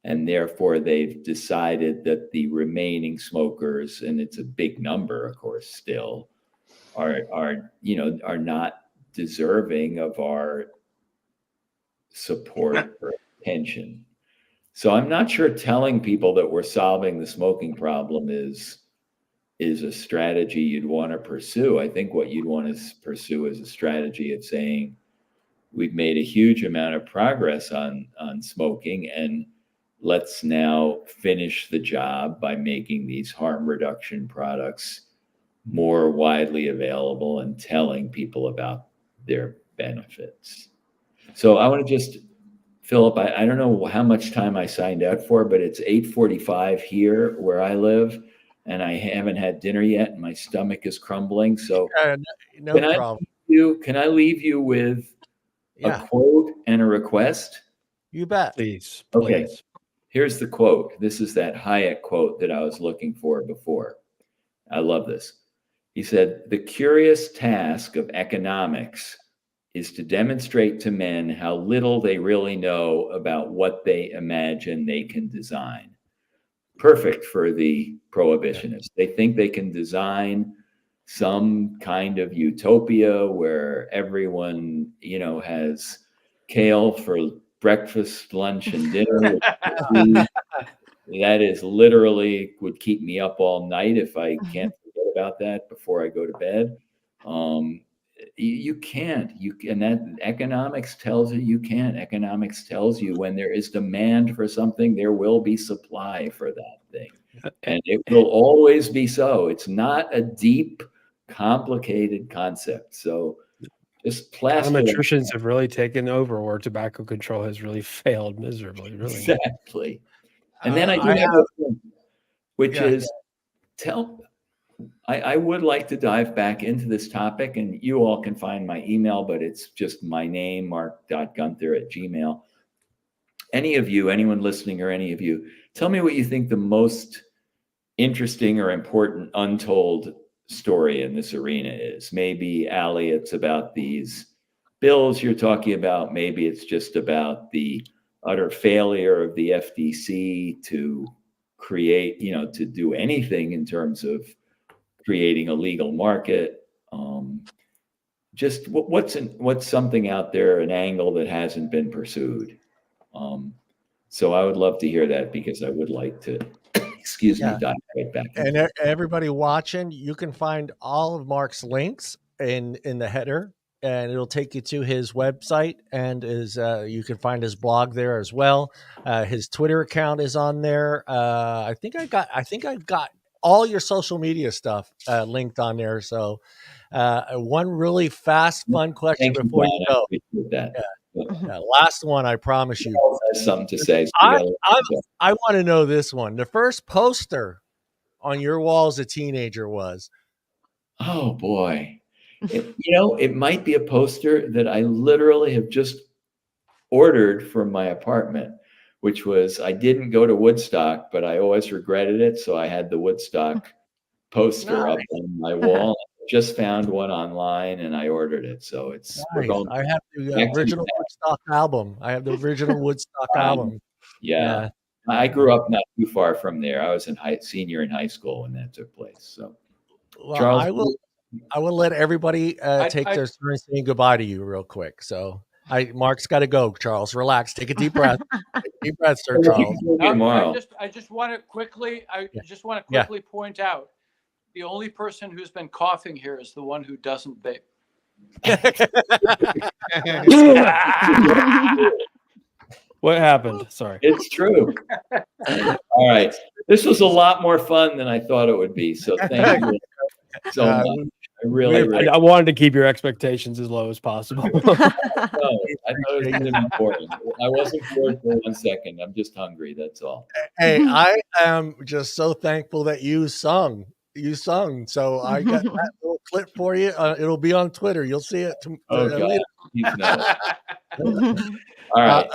And therefore, they've decided that the remaining smokers, and it's a big number, of course, still, are not deserving of our support or attention. So I'm not sure telling people that we're solving the smoking problem is a strategy you'd want to pursue. I think what you'd want to pursue is a strategy of saying, we've made a huge amount of progress on smoking, and let's now finish the job by making these harm reduction products more widely available and telling people about their benefits. So I want to just, Phillip, I don't know how much time I signed up for, but it's 8:45 here where I live, and I haven't had dinner yet, and my stomach is crumbling. So no problem. Can I leave you with a quote and a request? You bet. Please. Okay. Here's the quote. This is that Hayek quote that I was looking for before. I love this. He said, "The curious task of economics is to demonstrate to men how little they really know about what they imagine they can design." Perfect for the prohibitionists. They think they can design some kind of utopia where everyone, has kale for breakfast, lunch, and dinner. That is literally would keep me up all night if I can't forget about that before I go to bed. You can't. And that economics tells you can't. Economics tells you when there is demand for something, there will be supply for that thing. And it will always be so. It's not a deep, complicated concept. So just plaster. Econometricians have really taken over where tobacco control has really failed miserably, really. Exactly. And then I do have a point, which is I would like to dive back into this topic, and you all can find my email, but it's just my name, marc.gunther@gmail. Any of you, anyone listening or any of you, tell me what you think the most interesting or important untold story in this arena is. Maybe, Allie, it's about these bills you're talking about. Maybe it's just about the utter failure of the FTC to create, to do anything in terms of creating a legal market. Just what's something out there, an angle that hasn't been pursued. So I would love to hear that, because I would like to, dive right back. And everybody watching, you can find all of Marc's links in the header, and it'll take you to his website, and you can find his blog there as well. His Twitter account is on there. I think I've got all your social media stuff linked on there. So one really fast, fun question before you go. Last one, I promise you. Has something to say. I want to know this one. The first poster on your wall as a teenager was? Oh boy. It might be a poster that I literally have just ordered from my apartment, which was, I didn't go to Woodstock, but I always regretted it. So I had the Woodstock poster up on my wall. Just found one online and I ordered it. So it's, I have the original Woodstock album. I have the original Woodstock album. Yeah. I grew up not too far from there. I was senior in high school when that took place. So Charles, I will let everybody take their turn saying goodbye to you real quick. So Marc's got to go. Charles, relax. Take a deep breath. Deep breath, Sir Charles. I just want to quickly point out, the only person who's been coughing here is the one who doesn't vape. What happened? Sorry. It's true. All right. This was a lot more fun than I thought it would be. So thank you so much. I wanted to keep your expectations as low as possible. I thought it was important. I wasn't bored for 1 second. I'm just hungry. That's all. Hey, I am just so thankful that you sung. So I got that little clip for you. It'll be on Twitter. You'll see it. All right.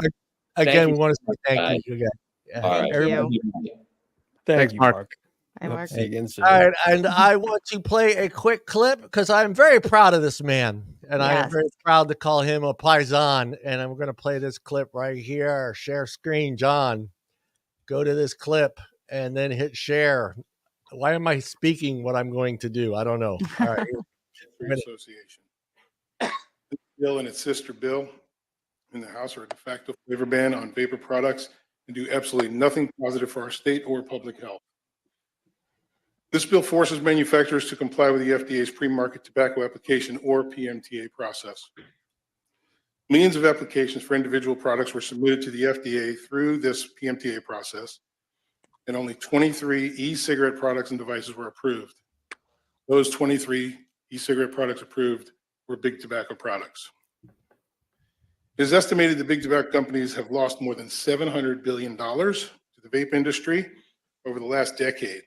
Again, we want to say thank you again. All right. Thanks, Marc. Hi, Marc. All right, and I want to play a quick clip because I'm very proud of this man, and I am very proud to call him a paisan. And I'm going to play this clip right here. Share screen, John. Go to this clip and then hit share. Why am I speaking what I'm going to do? I don't know. All right. Association. This bill and its sister bill in the House are a de facto flavor ban on vapor products and do absolutely nothing positive for our state or public health. This bill forces manufacturers to comply with the FDA's pre-market tobacco application or PMTA process. Millions of applications for individual products were submitted to the FDA through this PMTA process, and only 23 e-cigarette products and devices were approved. Those 23 e-cigarette products approved were big tobacco products. It is estimated that big tobacco companies have lost more than $700 billion to the vape industry over the last decade.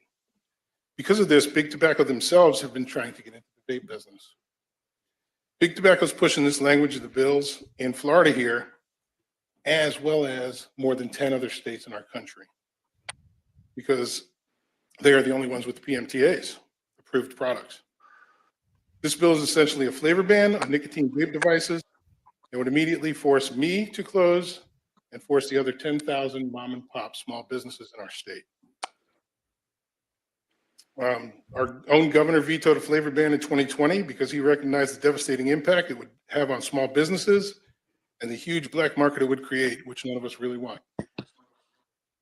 Because of this, big tobacco themselves have been trying to get into the vape business. Big tobacco is pushing this language of the bills in Florida here, as well as more than 10 other states in our country, because they are the only ones with PMTAs, approved products. This bill is essentially a flavor ban on nicotine vape devices. It would immediately force me to close and force the other 10,000 mom and pop small businesses in our state. Our own governor vetoed a flavor ban in 2020 because he recognized the devastating impact it would have on small businesses and the huge black market it would create, which none of us really want.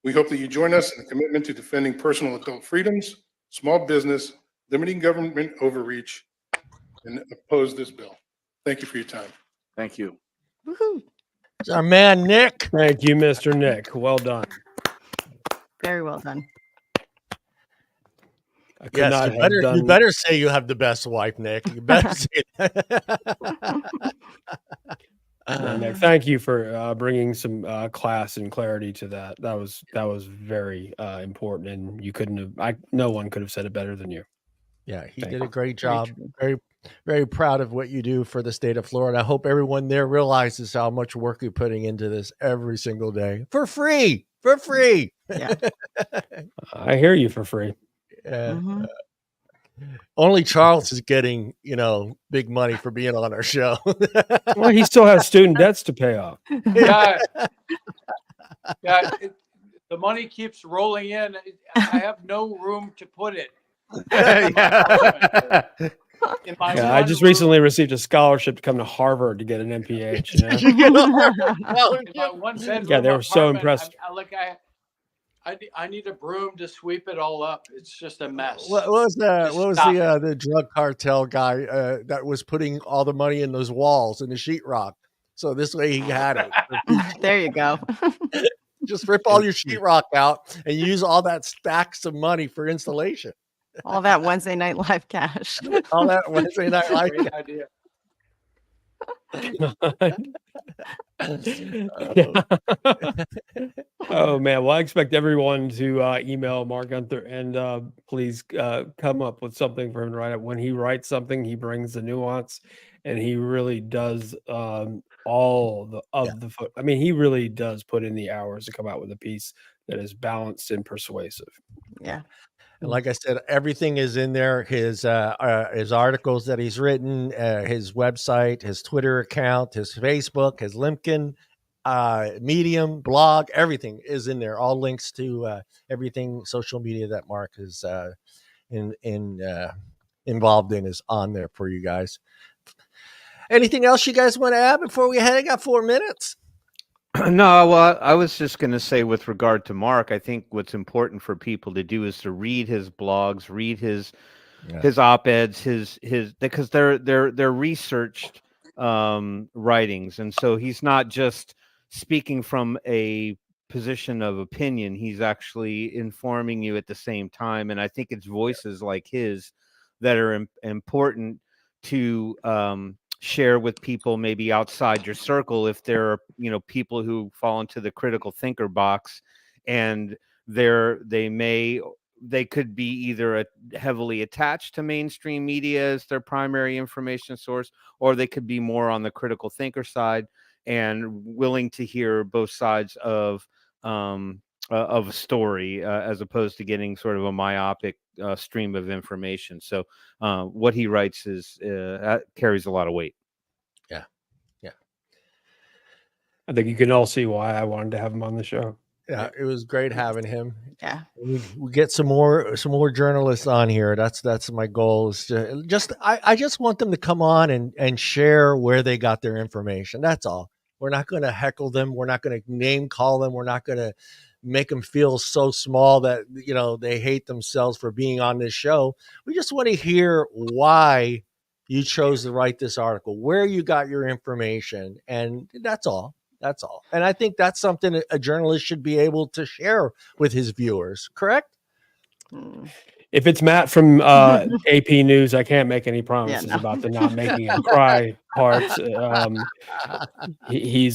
We hope that you join us in the commitment to defending personal adult freedoms, small business, limiting government overreach, and oppose this bill. Thank you for your time. Thank you. Woohoo. It's our man, Nick. Thank you, Mr. Nick. Well done. Very well done. I could Yes, not you have better, done. you better say you have the best wife, Nick. You better say that. Nick, thank you for bringing some class and clarity to that. That was very important, and you couldn't have. No one could have said it better than you. Yeah, he Thank did you. a great Very job. true. Very, very proud of what you do for the state of Florida. I hope everyone there realizes how much work you're putting into this every single day for free. For free. Yeah. I hear you for free. Yeah. Mhm. Only Charles is getting, big money for being on our show. Well, he still has student debts to pay off. Yeah, the money keeps rolling in. I have no room to put it. Yeah. In my Yeah, I one just room- recently received a scholarship to come to Harvard to get an MPH. You know? You get a Harvard in my scholarship? one bedroom Yeah, they were so apartment, impressed. I need a broom to sweep it all up. It's just a mess. What was Just the drug cartel guy that was putting all the money in those walls in the sheetrock? So this way he had it. There you go. Just rip all your sheetrock out and use all that stacks of money for installation. All that Wednesday night live cash. All that Wednesday night live. Great idea. Oh man, well I expect everyone to email Marc Gunther and please come up with something for him to write up. When he writes something, he brings the nuance, and he really does all the foot. I mean, he really does put in the hours to come out with a piece that is balanced and persuasive. Yeah. And like I said, everything is in there. His articles that he's written, his website, his Twitter account, his Facebook, his LinkedIn, Medium, blog, everything is in there. All links to everything social media that Marc is involved in is on there for you guys. Anything else you guys want to add before we head? I got 4 minutes. No, well, I was just going to say with regard to Marc, I think what's important for people to do is to read his blogs, read his op-eds, his because they're researched writings, and so he's not just speaking from a position of opinion. He's actually informing you at the same time, and I think it's voices like his that are important to share with people maybe outside your circle if there are people who fall into the critical thinker box, and they could be either heavily attached to mainstream media as their primary information source, or they could be more on the critical thinker side and willing to hear both sides of a story as opposed to getting sort of a myopic stream of information. So what he writes is carries a lot of weight. I think you can all see why I wanted to have him on the show. Yeah, it was great having him. Yeah. We get some more journalists on here. That's my goal. Is to I just want them to come on and share where they got their information. That's all. We're not going to heckle them. We're not going to name call them. We're not going to make them feel so small that they hate themselves for being on this show. We just want to hear why you chose to write this article, where you got your information, and that's all. That's all. And I think that's something a journalist should be able to share with his viewers, correct? If it's Matt from AP News, I can't make any promises about the not making him cry parts. He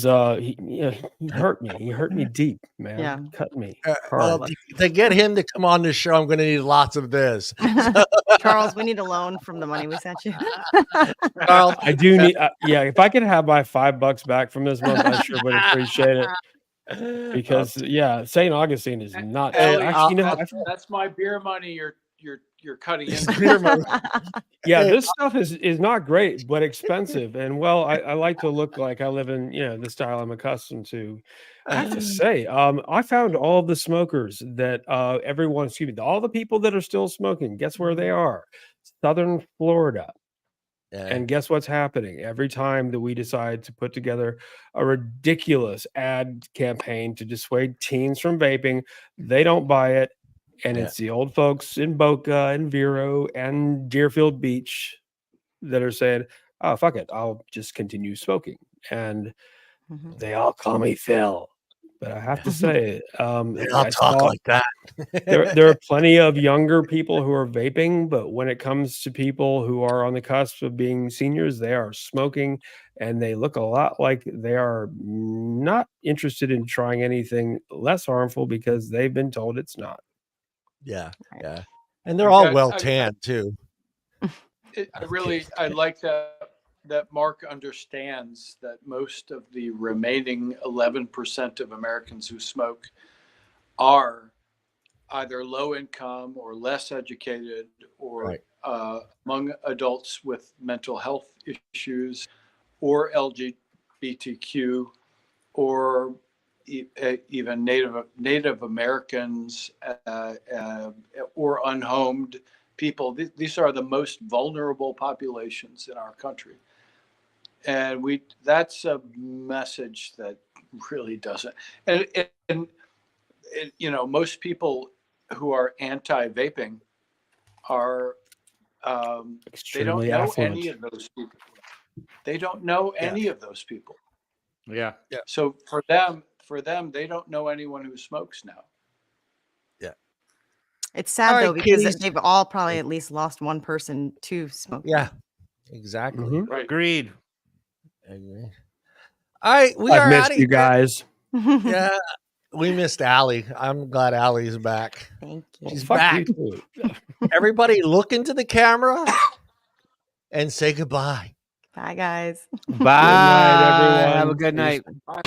hurt me. He hurt me deep, man. Yeah. Cut me. Well, to get him to come on this show, I'm going to need lots of this. Charles, we need a loan from the money we sent you. Charles, I do need, if I could have my $5 back from this month, I sure would appreciate it. Because St. Augustine is not Actually, that's my beer money. You're cutting in. beer money. Yeah, this stuff is not great, but expensive. And well, I like to look like I live in the style I'm accustomed to. I have to say, I found all the smokers that all the people that are still smoking. Guess where they are? Southern Florida. And guess what's happening? Every time that we decide to put together a ridiculous ad campaign to dissuade teens from vaping, they don't buy it. And it's the old folks in Boca and Vero and Deerfield Beach that are saying, oh, fuck it, I'll just continue smoking. And they all call me Phil. But I have to say, They all I talk saw- like that. there are plenty of younger people who are vaping, but when it comes to people who are on the cusp of being seniors, they are smoking, and they look a lot like they are not interested in trying anything less harmful because they've been told it's not. Yeah. And they're all got- well I- tanned too. I like that Mark understands that most of the remaining 11% of Americans who smoke are either low income or less educated, or among adults with mental health issues, or LGBTQ, or even Native Americans, or unhomed people. These are the most vulnerable populations in our country. And that's a message that really doesn't, and most people who are anti-vaping are, they don't Extremely know affluent. any of those people. They don't know any of those people. Yeah. So for them, they don't know anyone who smokes now. It's sad All though, right, because kiddies. they've all probably at least lost one person to smoking. Yeah, exactly. Mhm. Right. Agreed. Agree. All right, we I've are out missed of you here. guys. Yeah, we missed Allie. I'm glad Allie's back. Thank you. She's Fuck back. you too. Everybody look into the camera and say goodbye. Bye, guys. Bye. everyone. Have a good night. Bye.